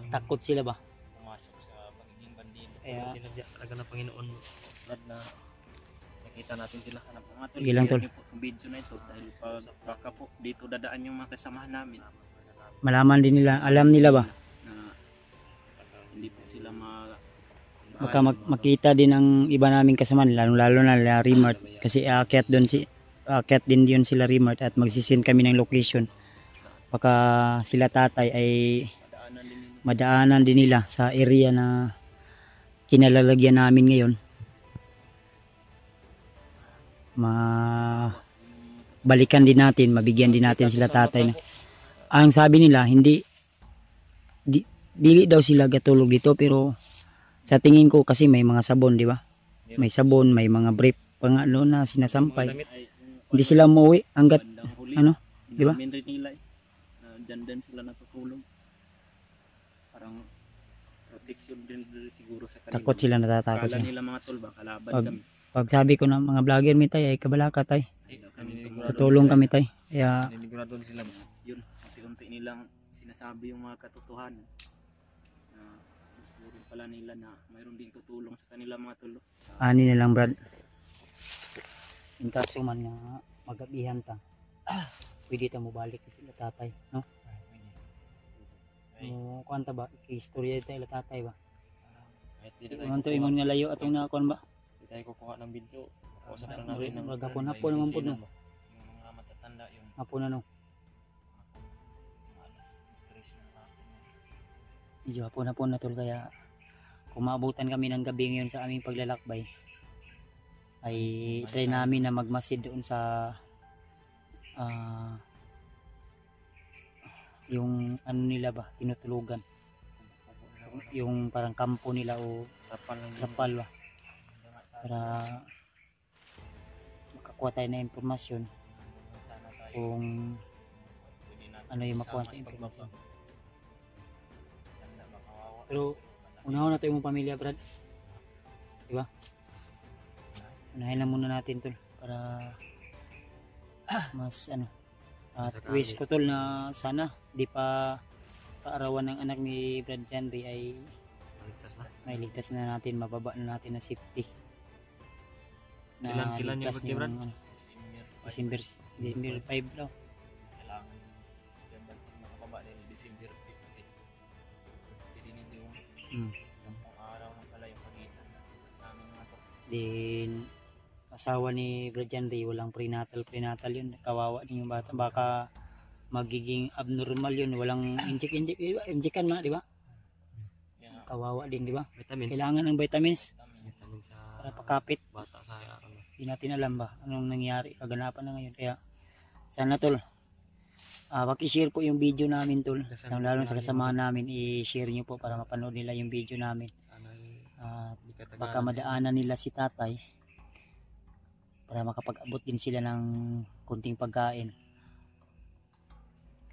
takot sila ba? Pumasok sa pagiging bandido. Kaya Sinadya talaga ng Panginoon Brad na nakita natin sila. Sige lang, tol. Po ang video na ito dahil pag baka po dito dadaan yung mga kasamahan namin malaman din nila, alam nila ba? na hindi po sila Baka makita din ng iba naming kasama lalo na la Remart kasi aakyat din yun sila Remart at magsisend kami ng location. Baka sila tatay ay madaanan din nila sa area na kinalalagyan namin ngayon. Balikan din natin, mabigyan din natin sila tatay na. Ang sabi nila, dili daw sila gatulog dito pero sa tingin ko kasi may mga sabon, di ba? May sabon, may mga brief pangano na sinasampay. Hindi sila umuwi hanggat ano, di ba? Nila dyan din sila natutulog. Parang protection din siguro sa kanila. Takot sila, natatakot Kala sila. nila mga tol ba kalaban kami. Pag sabi ko ng mga vlogger mi tay ay kabalaka tay. Tutulong kami tay. Kaya Nanigurado sila ba? Yun, unti-unti nilang sinasabi yung mga katotohanan. Siguro pala nila na mayroon din tutulong sa kanila mga tulo. ani na lang brad. In kaso man nga magabihan ta. Pwede ta mo balik sila tatay, no? mo kuanta ba istorya ito ila tatay ba Kahit di tayo man to kukuha, ingon nga layo atong nakuan ba di tayo kukuha ng video. Kausap lang natin ng magapon naman po no yung mga matatanda, yung apo na no alas 3 na hapon. medyo apo na tol kaya kung maabutan kami ng gabi ngayon sa aming paglalakbay ay try namin na magmasid doon sa yung ano nila ba tinutulugan yung parang kampo nila o Tapal lang yun. trapal ba para makakuha tayo ng impormasyon Sana tayo kung pwede natin ano yung makuha isama sa sa impormasyon. pagbaba. Tanda, makawawa. Pero unahin na tayo mong pamilya Brad diba unahin na muna natin tol para mas ano at wish ko tol na sana di pa kaarawan ng anak ni Brad Janry ay Maligtas na. mailigtas na natin mababa na natin na safety Kailan yung ligtas birthday, Brad? yung, December 5 daw Kailangan yung balik makababa din December 50. Hindi din yung mm. 10 araw na pala yung pagitan namin mga to. Din asawa ni Brad Janry walang prenatal yun kawawa din yung bata baka magiging abnormal yun walang injekan ma di ba Kaya kawawa din di ba vitamins. kailangan ng vitamins Vitamins sa para pakapit bata sa araw. di natin alam ba anong nangyari kaganapan na ngayon kaya sana tol paki-share po yung video namin tol lalo sa kasama namin i-share nyo po para mapanood nila yung video namin Sana hindi ka baka madaanan nila si tatay para makapag-abot din sila ng kunting pagkain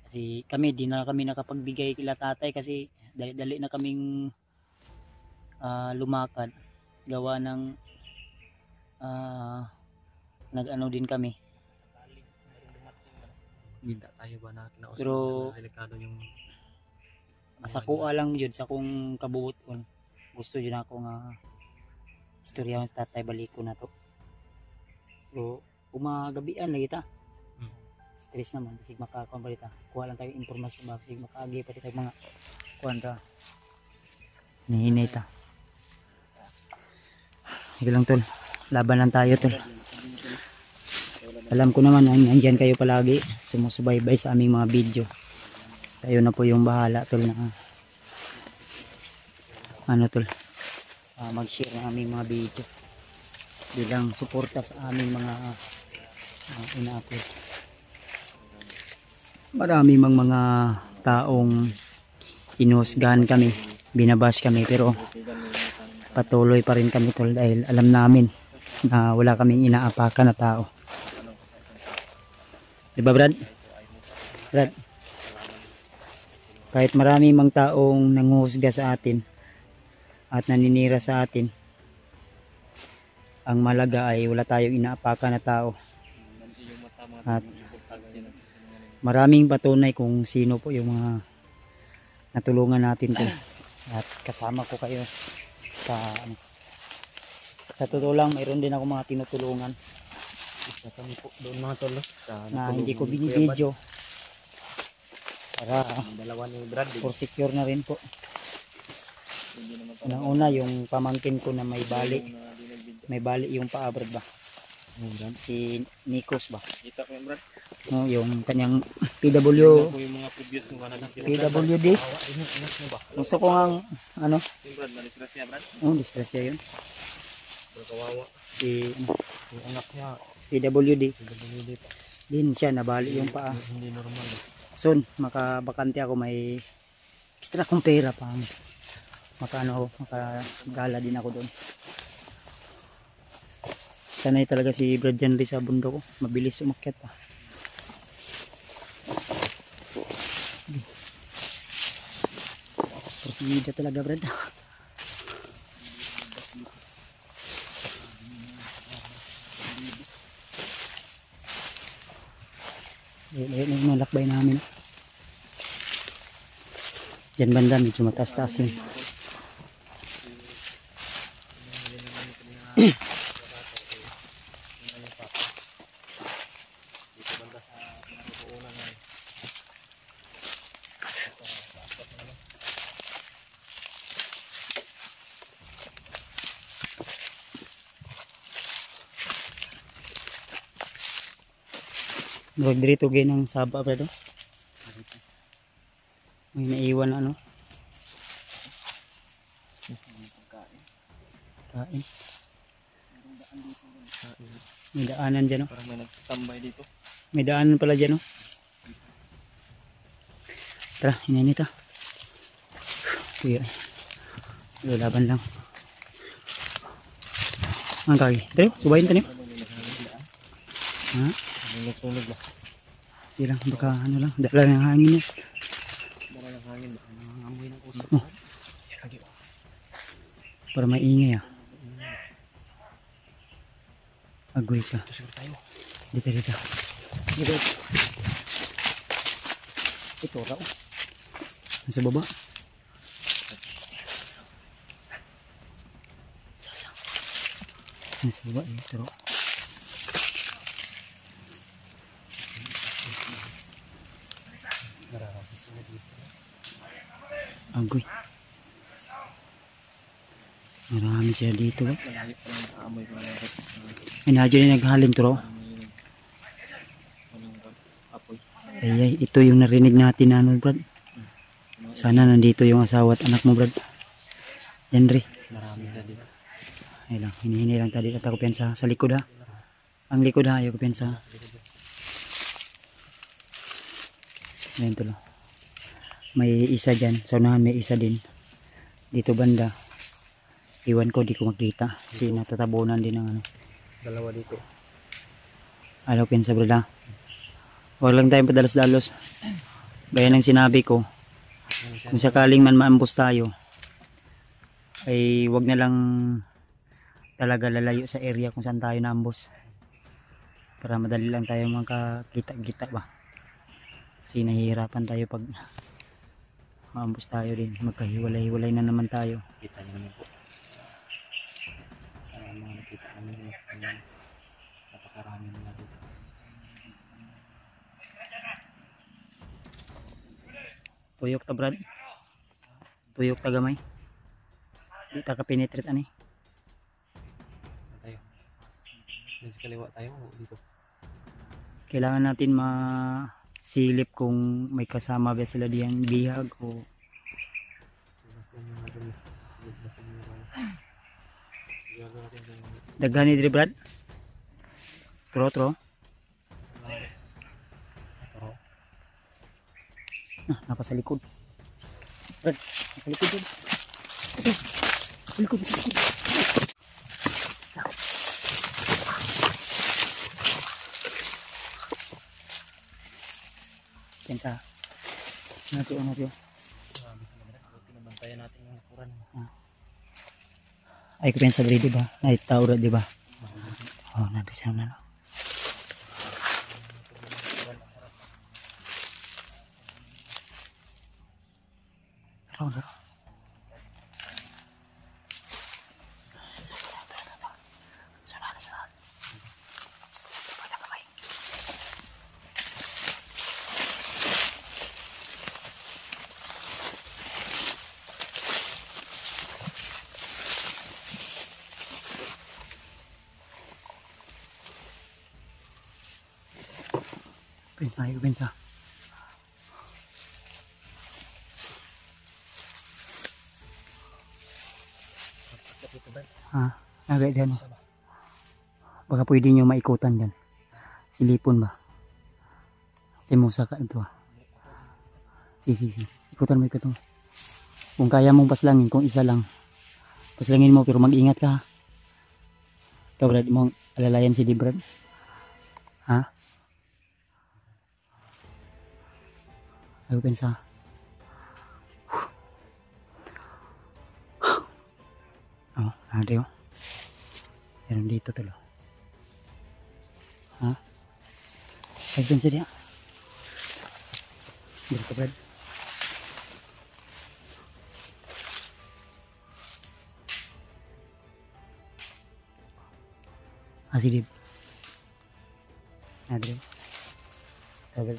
kasi kami di na kami nakapagbigay kila tatay kasi dali-dali na kaming lumakad gawa ng nag-ano din kami Hindi tayo ba na kinausap Pero- na delikado yung sa kuha lang yun sa kung kabuot ko gusto yun ako nga istorya sa tatay balik ko na to pero umagabian lagi ta stress naman kasi makakakuha ba dito kuha lang tayo informasyon ba kasi makaagi pati tayo mga kuha ta nihinay ta sige lang tol laban lang tayo tol alam ko naman nandyan kayo palagi sumusubaybay sa aming mga video kayo na po yung bahala tol na ano tol mag-share ng aming mga video bilang suporta sa aming mga ina-upload marami mang mga taong inuhusgahan kami binabash kami pero patuloy pa rin kami tol dahil alam namin na wala kaming inaapakan na tao diba Brad? Brad kahit marami mang taong nanguhusga sa atin at naninira sa atin ang malaga ay wala tayong inaapakan na tao at maraming patunay kung sino po yung mga natulungan natin po at kasama ko kayo sa totoo lang mayroon din ako mga tinutulungan isa kami po doon mga tol na hindi ko binibidyo para dalawa ni Brad for secure na rin po unang-una yung pamangkin ko na may bali yung paabrad ba si Nikos ba kita ko yung Brad no, yung kanyang PW ko yung mga previous kung ano PWD gusto ko nga ano yung Brad malisgrasya Brad disgrasya yun pero kawawa si yung anak niya PWD PWD pa din siya nabali yung paa hindi normal soon makabakante ako may extra kong pera pa makaano makagala din ako doon sanay talaga si Brad Janry sa bundok ko mabilis umakyat pa persida talaga Brad ayun yung mga lakbay namin dyan banda medyo mataas-taas yun Huwag dito gay ng saba pa ito. May naiwan na ano. Kain. May daanan dyan, no? Parang may nagtambay dito. May daanan pala dyan, no? Tara, inainit ah. Kuya. Lalaban lang. Ang kagi. Tara, subayin tanim. Ha? Nagsunog ba? Silang baka ano lang. Dala ng hangin eh. Dala ng hangin ba? Amoy ng usok. Oh. Para maingay ah. Agoy ka. Ito siguro tayo. Dito. Dito. Ito raw. Nasa baba. Sasa. Nasa baba. Ito raw. Agoy. Marami sila dito. Malayo pa lang amoy ko na ito. Ay, nadyo na naghalin to raw. Apoy. Ay, ito yung narinig natin na ano, Brad. Sana nandito yung asawa at anak mo, Brad. Henry. Marami na dito. Ay lang, hinihinay lang tadi at ako piyansa sa likod ha. Ang likod ha, ayaw ko piyansa. Ayan tulo. May isa dyan, sa unahan may isa din. Dito banda. Iwan ko, di ko makita. Kasi natatabunan din ng ano. Dalawa dito. Ayaw piyansa, Brad ha. Huwag lang tayong padalos-dalos. Gaya ng sinabi ko, kung sakaling man maambos tayo, ay wag na lang talaga lalayo sa area kung saan tayo naambos. Para madali lang tayo makakita-kita ba. Kasi nahihirapan tayo pag maambos tayo din. Magkahiwalay-hiwalay na naman tayo. Kita niyo naman po. Mga nakita namin yung napakarami nila dito. Tuyok ta, Brad. Tuyok ta gamay. Di ta ka penetrate ani. Tayo. Sa kaliwa tayo o dito. Kailangan natin masilip kung may kasama ba sila diyang bihag o daghan ni diri, Brad. Tro. Napa sa likod. Brad, sa likod dyan. Sa likod. Pensa. Natyo. Tinabantayan natin yung kuran. Ay ko pensa diri, diba? Night tower, diba? Oh, nabisa na. Laro. Pensa. Agad dyan. Baka pwede nyo maikutan dyan. Silipon ba? Kasi mo saka ito ah. Si. Ikutan mo. Kung kaya mong paslangin, kung isa lang. Paslangin mo pero mag-ingat ka ha. Ikaw, Brad, mong alalayan si Di, Brad. Ha? Ayaw pensa. Oh, ada yun. Yan dito tulo. Ha? Ayaw pensa dia. Dito, Brad. Dib. Ada yun. Ada.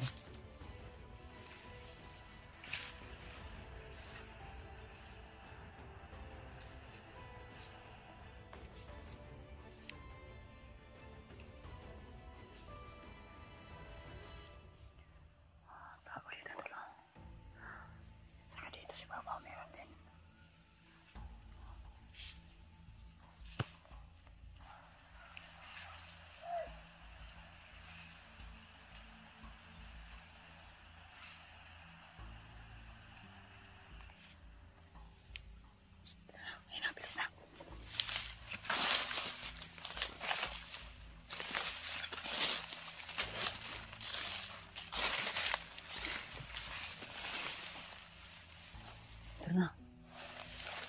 na.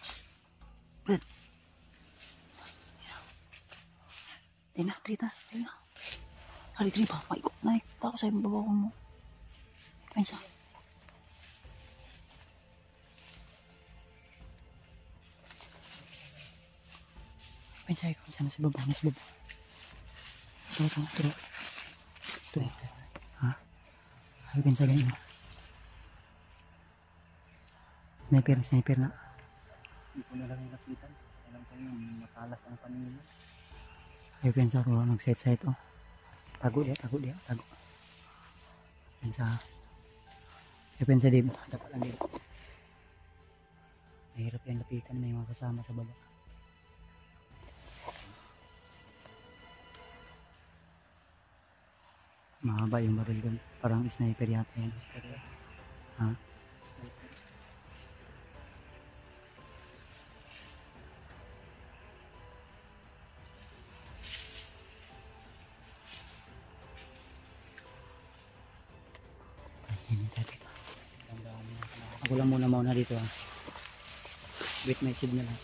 Psst. Brad. Di na, dito. Hari ba? Maikot na. Tako sa babaw mo. Pensa. Pensa ko sana sa babaw. Nasa babaw. Turo. Sniper. Ha? Ay, pensa ganyan. Sniper na. Hindi ko na lang nakitan. Alam ko yun, matalas ang paningin. Ay, pensa ko. Nag-set oh. Tago dia. Pensa. Ay, pensa din. Dapat lang din. Mahirap yan lapitan. May mga kasama sa baba. Mahaba yung baril ko. Parang sniper yata yan. Ha? Ako lang muna dito ha. Wait my signal ha.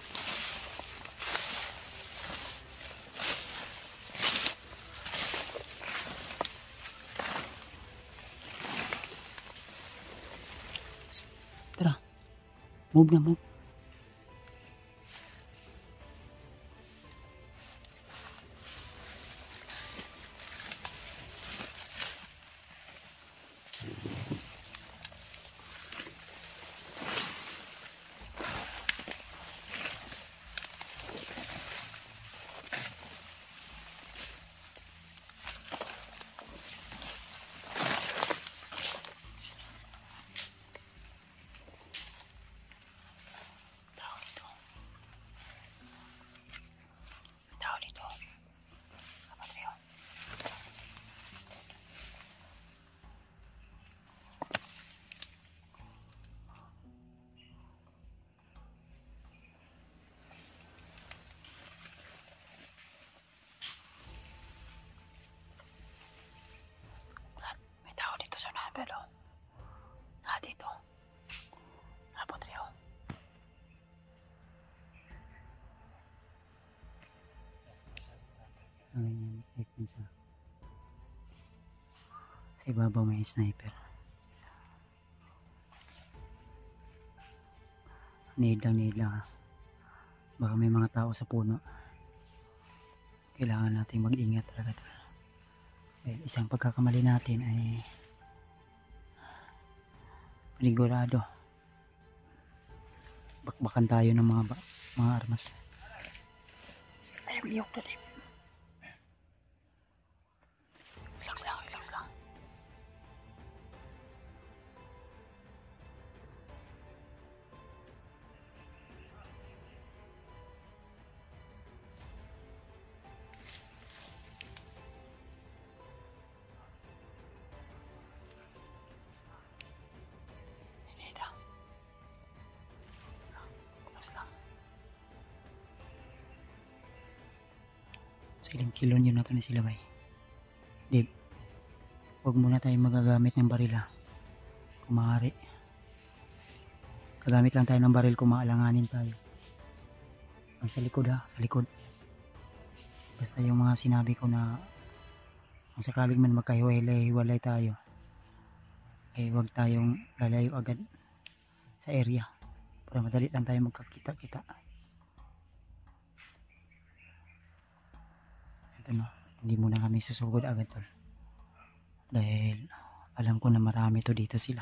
Psst, tara. Move. Tao dito. Apa tayo? May tao dito sa namin, oh. Dito. Apa tayo? Ayan, sa ibabaw may sniper. Need lang. Baka may mga tao sa puno. Kailangan natin mag-ingat talaga. Isang pagkakamali natin ay panigurado. Bakbakan tayo ng mga armas. Ayaw niyok na din. Relax lang. Ilang kilo yun na ito na sila bay. Dib, huwag muna tayo magagamit ng barila kung maaari. Kagamit lang tayo ng baril kung maalanganin tayo. Ang sa likod ha, sa likod. Basta yung mga sinabi ko na kung sakaling man magkahiwalay tayo, ay huwag tayong lalayo agad sa area para madali lang tayo magkakita-kita. Ito no, hindi muna kami susugod agad tol. Dahil alam ko na marami to dito sila.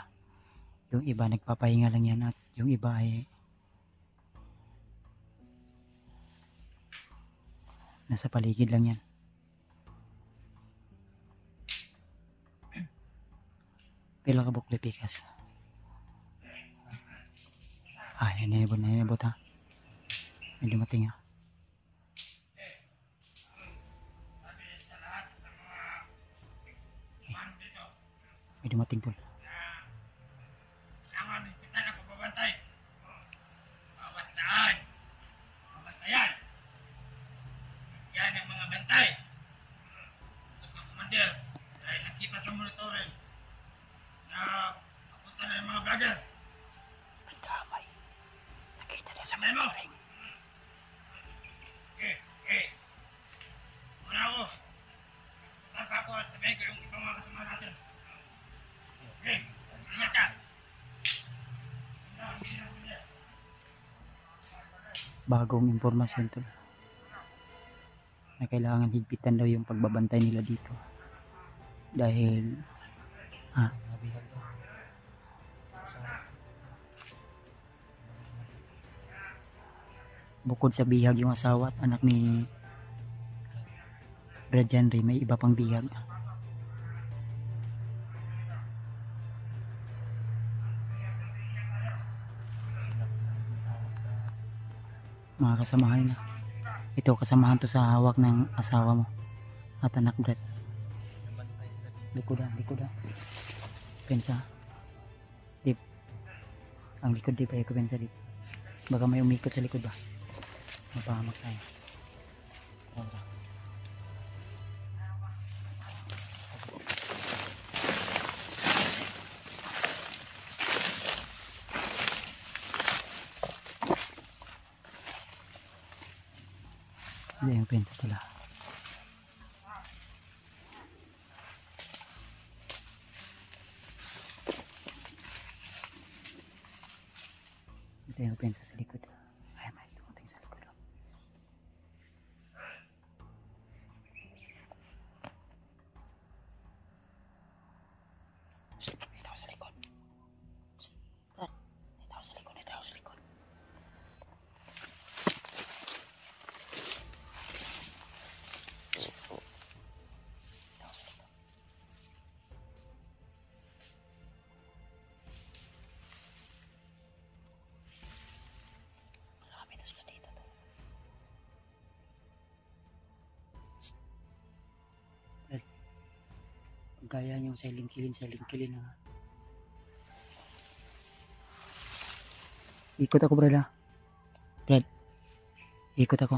Yung iba nagpapahinga lang yan at yung iba ay nasa paligid lang yan. Pila ka bukli pikas. Nanibot ha. May dumating ha. May dumating tol. Kailangan kita na pagbabantay. Pabantayan. Yan ang mga bantay. Tapos ng commander, dahil nakita sa monitoring na papunta na yung mga vlogger. Ang damay. bagong impormasyon to na kailangan higpitan daw yung pagbabantay nila dito dahil Nabihag daw. bukod sa bihag yung asawa at anak ni Brad Henry, may iba pang bihag. Mga kasamahan na. Ito kasamahan to sa hawak ng asawa mo at anak Brad. Nabantay sila dito. Likoda. Pensa. Dip. Ang likod di pa ko pensa dip. Baka may umikot sa likod ba? Mapahamak tayo. Tara. Hindi yung pensa tala. Ito yung pensa sa likod. Ay, may tumating sa likod. Shh, may tao sa likod. Shh, may tao sa likod, may tao sa likod. Shh. May tao sa likod. Marami na sila dito. Well, gaya niyong silent killing na. Ikot ako, brad. Brad, ikot ako.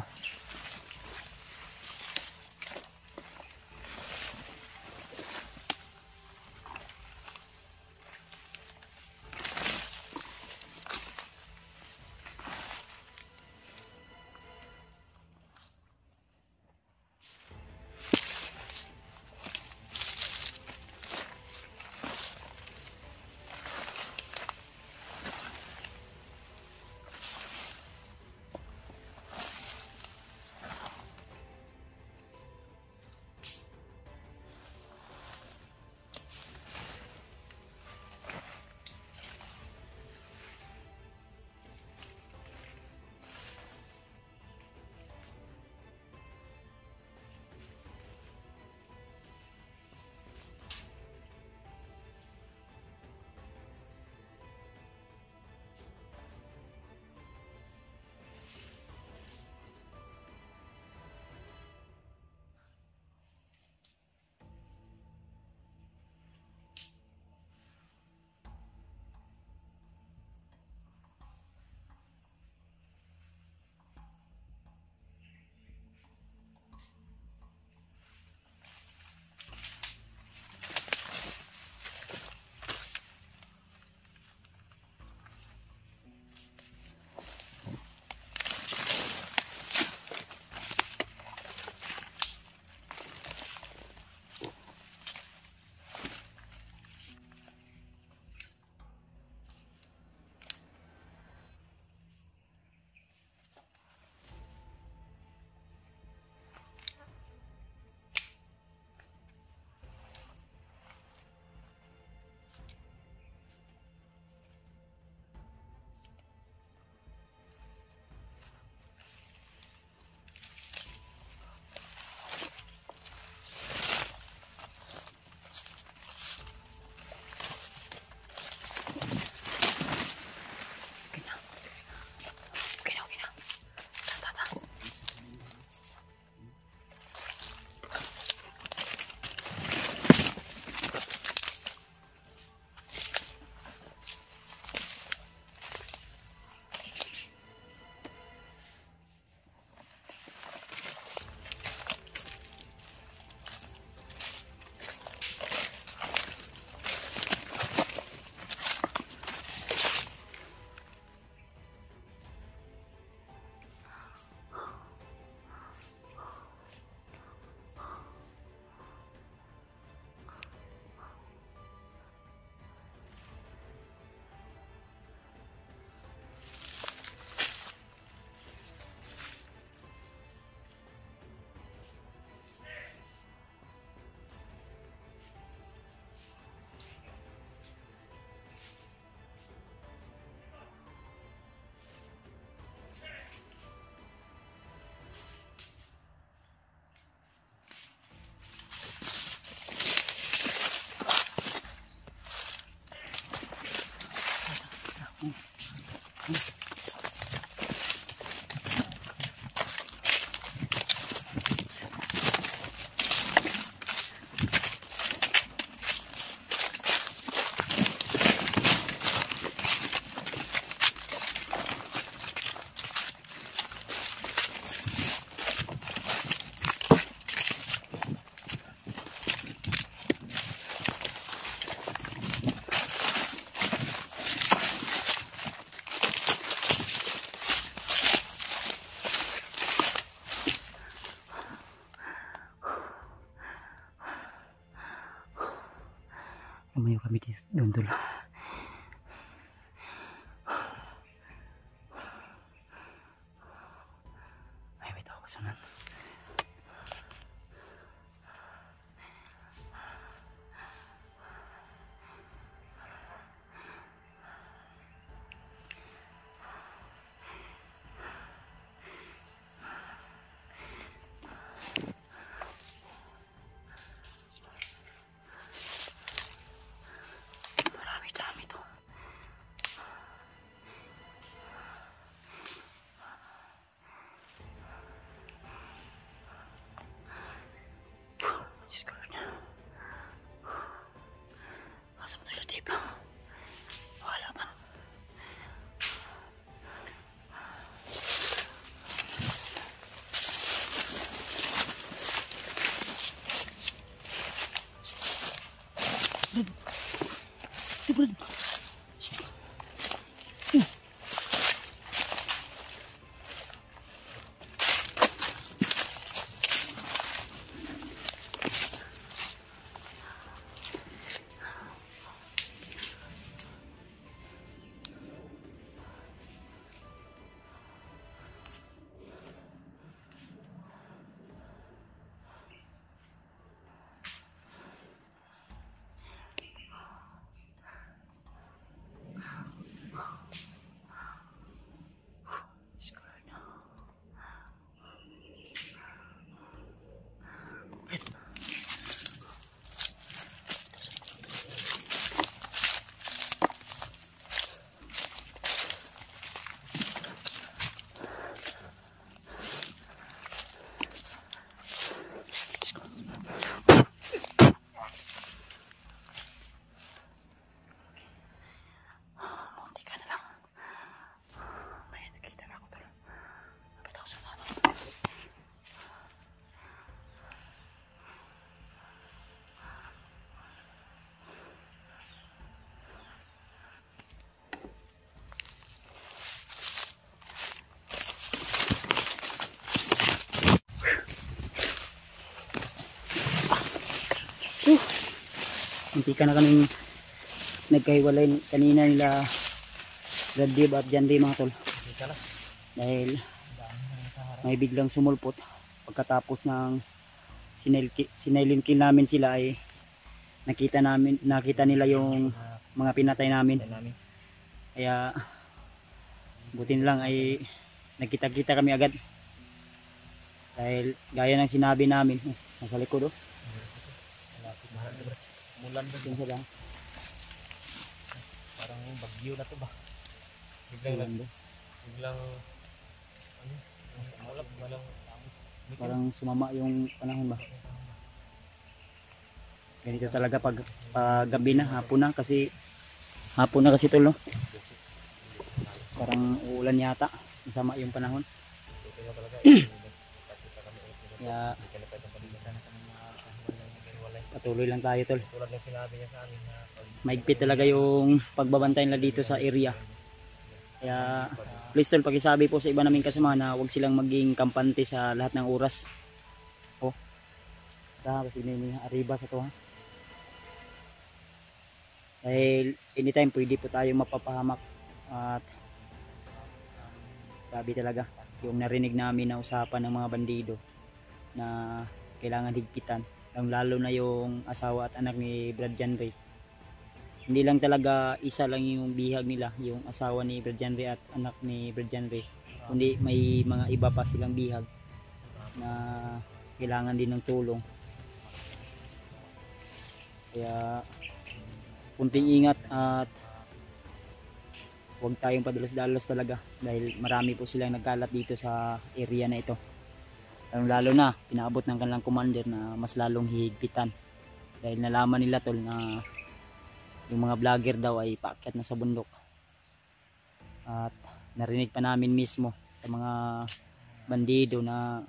Lumayo kami dito, doon tol. Ay, may tao kasanan. Dami to. Diyos ko na. Asa mo sila dito? Wala pa. Hindi ka na kaming nagkahiwalay kanina nila Brad Dave at John Ray mga tol. Dahil may biglang sumulpot pagkatapos ng sinilin kill namin sila ay nakita nila yung mga pinatay namin. Kaya buti na lang ay nagkita-kita kami agad. Dahil gaya ng sinabi namin, nasa likod oh. Mulan ba? Yun sila. Parang bagyo na to ba? Biglang parang sumama yung panahon ba? Ganito talaga pag gabi na, hapon na kasi tol no? Parang uulan yata, masama yung panahon. Kaya patuloy lang tayo tol. Tulad ng sinabi niya sa amin na Maigpit talaga yung pagbabantay nila dito sa area. Kaya please tol, pakisabi po sa iba naming kasama na huwag silang maging kampante sa lahat ng oras. Oh. Kasi ini arriba sa to ha. Dahil anytime pwede po tayong mapapahamak at grabe talaga yung narinig namin na usapan ng mga bandido na kailangan higpitan, lalo na yung asawa at anak ni Brad John Ray. Hindi lang talaga isa lang yung bihag nila, yung asawa ni Brad John Ray at anak ni Brad John Ray, kundi may mga iba pa silang bihag na kailangan din ng tulong. Kaya kunting ingat at huwag tayong padalos-dalos talaga dahil marami po silang nagkalat dito sa area na ito. Lalo na pinaabot ng kanilang commander na mas lalong hihigpitan dahil nalaman nila tol na yung mga vlogger daw ay paakyat na sa bundok. At narinig pa namin mismo sa mga bandido na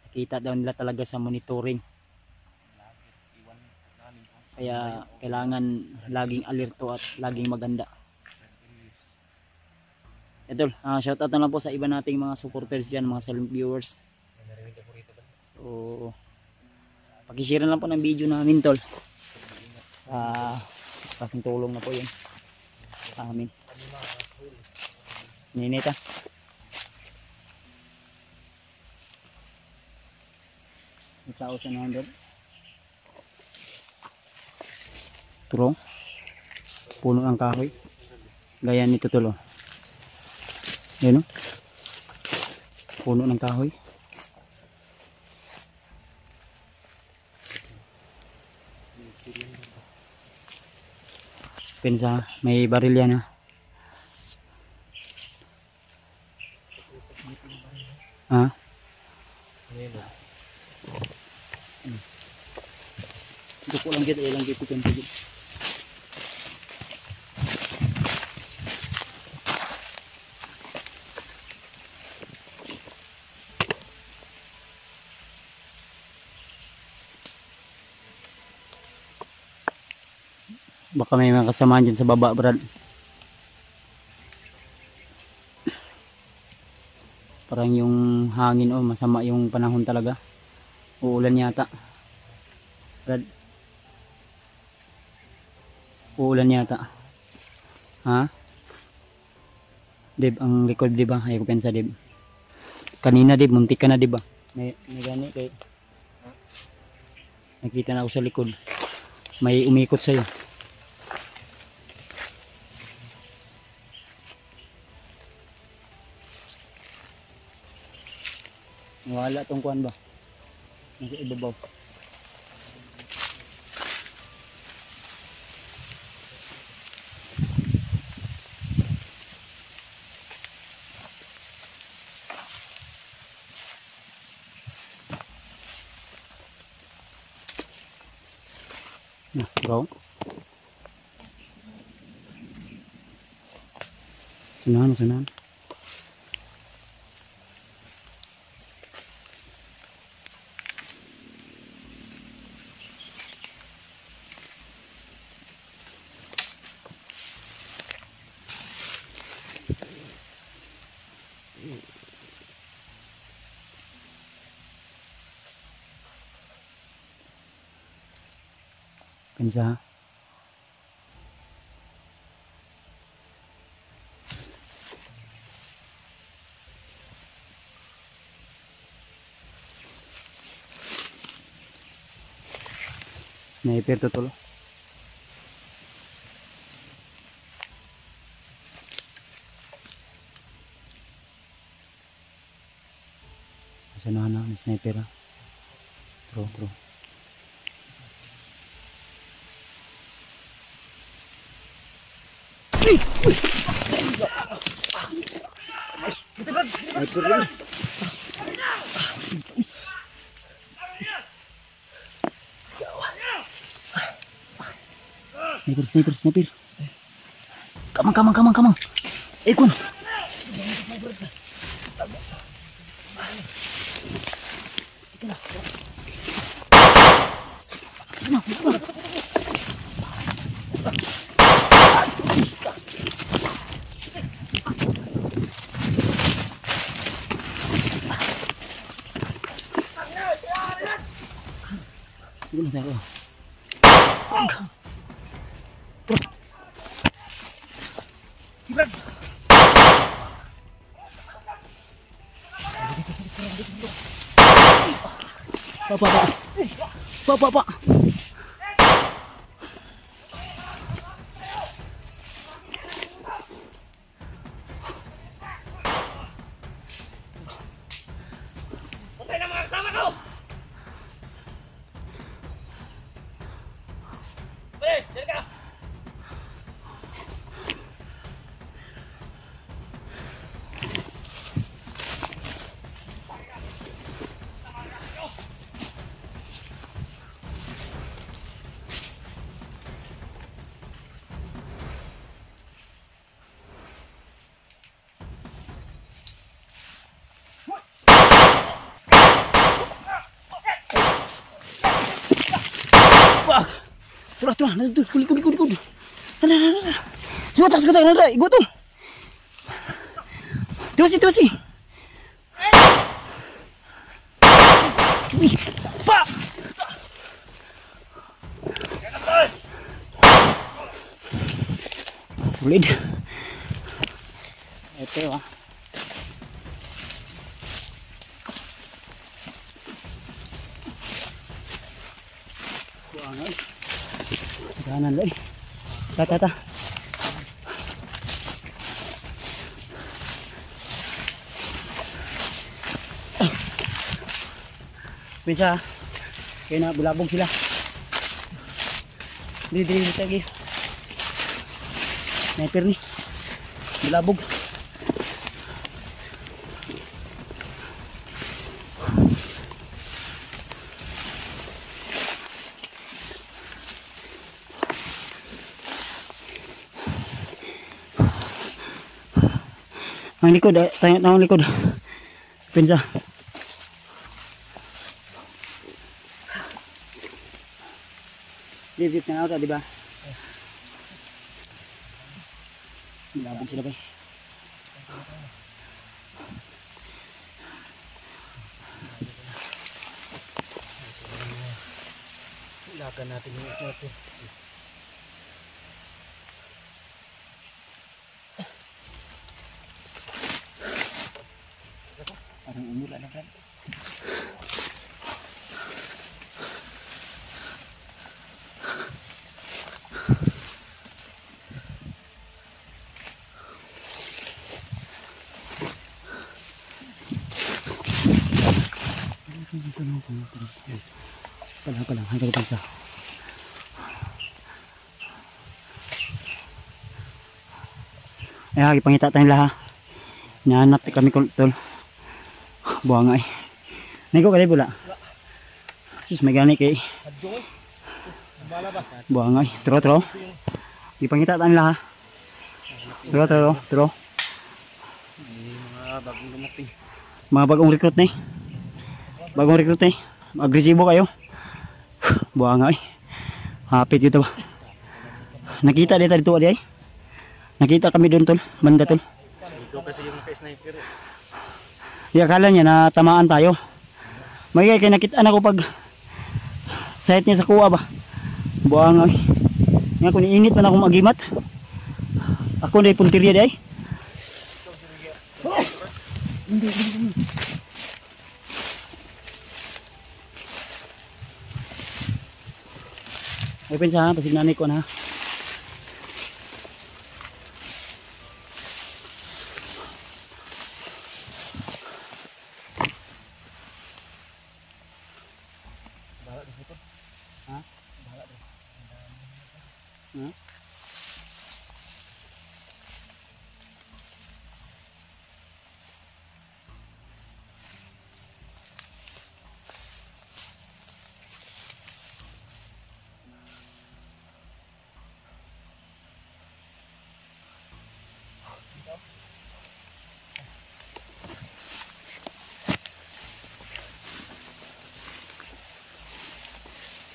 nakita daw nila talaga sa monitoring. Kaya kailangan laging alerto at laging maganda. Ito, shoutout na lang po sa iba nating mga supporters dyan, mga silent viewers. So, Pakishare lang po ng video namin tol. Kasing tulong na po yun sa amin. Ninita. $1,100. Turong. Puno ng kahoy. Gaya nito tulo. Yan o. Puno ng kahoy. Pensa may baril yan ha. Ha? Duko lang kita ilang gitu kan sige. Baka may mga kasamaan dyan sa baba, Brad. Parang yung hangin masama yung panahon talaga. Uulan yata. Brad. Uulan yata. Ha? Dib, ang record diba? Ayaw ko pensa, Dib. Kanina, Dib, muntik ka na, diba? May gani kay nakita na ako sa likod. May umikot sa'yo. Wala tong kuan ba? Nasa ibabaw. Nah, bro. Sunahan. Pensa. Sniper to tol. Sana na sniper ha. True. Sniper. Come on. Ikun. Pak. Patay na mga kasama ko! Pwede, dyan ka! Turah, nandun, likod. Nada. Sugat, nada, ikut tuh. Tuasi. Wih, pak. Ulid. Ito ah. Buang ay. Kanan lagi. Ta. Bisa. Kaya na bulabog sila. Dili lagi. Sniper ni. Bulabog. Ang likod, tayong na ang likod. Pinsa. Livit na ako, di ba? Labog sila pa eh. Ilakan natin yung isla natin. Parang umula na kan. Kalang hanggang pansa. Ay, ipangita tayo laha. Nyanap kami tol. Buang ay. Nego kali pula. Sus may gani kay. Buang ay. Tro. Ipangita tayo laha. Tro. Mga bagong dumating. Mga bagong recruit ni. Agresibo kayo. Buang ay. Hapit dito ba. Nakita dito ay. Nakita kami doon tol. Banda tol. Ikaw kasi yung naka-sniper. Di akala niya na tamaan tayo. May kaya nakitaan ako pag site niya sa kuha ba. Buang ay. Nga kung niinit man ako magimat. Ako na puntirya di ay. Hindi. Ay pensa ha, pasig nanay ko na ha.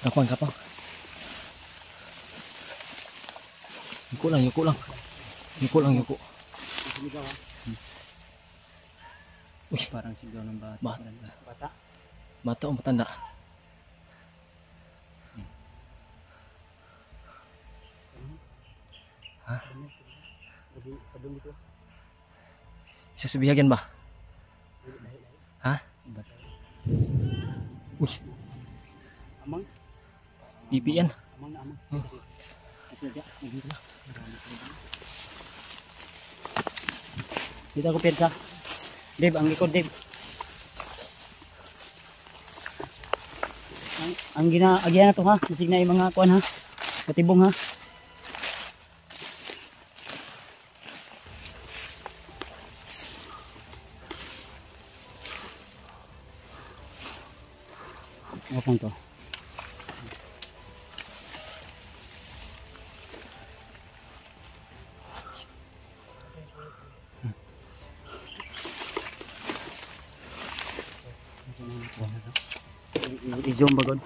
Kapang. Yuko lang. Uy, Parang sigaw ng bata. Bata o matanda? Ha? Isa sa bihagan ba? Ha? Uy, Amang. pipian. Amang. Asal dia. Dito ako pensa. Dave, ang likod Dave. Ang ginaagyan na to ha. Masig na yung mga kuan ha. Katibong ha. Apa to? I-zoom ba god?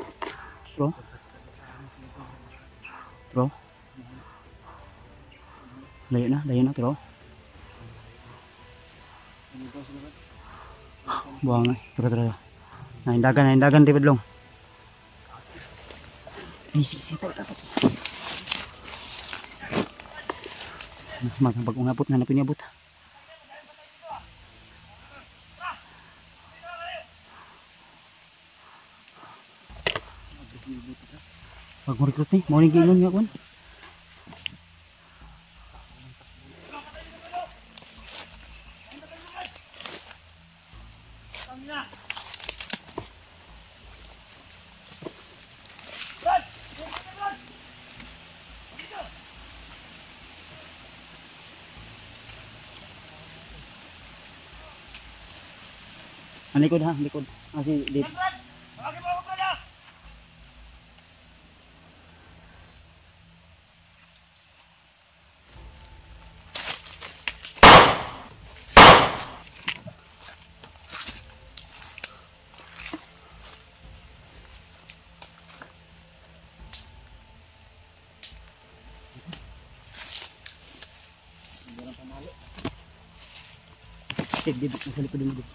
Bro? Layo na bro. Buang ay, tara. Naindagan di bedlong. Ini sisi tak. Magpag ungabot na napiniabot. Pag mo recruit ni, morning giingon nga kon. Ang likod ha, likod. Si Dave. Tawagin mo ako pala! Dave, nasa likod mo Dave.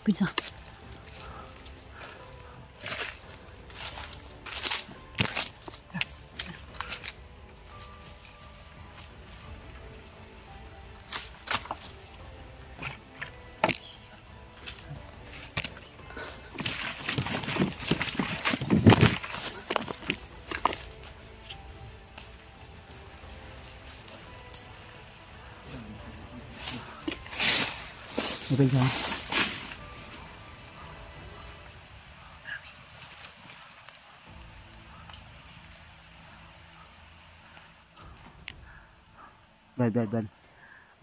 Pizza. Okay ka.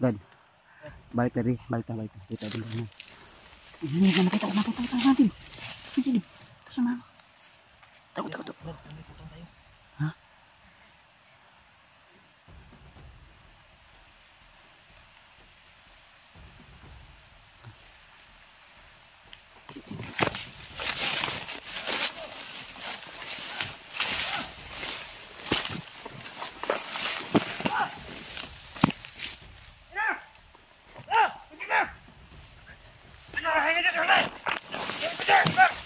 Brad. Balik tadi, balik. Kita dulu. Ini sama kita natin. Sini. Terus sama. Takut. Hah? Ano, hingin na doon! Hingin na doon!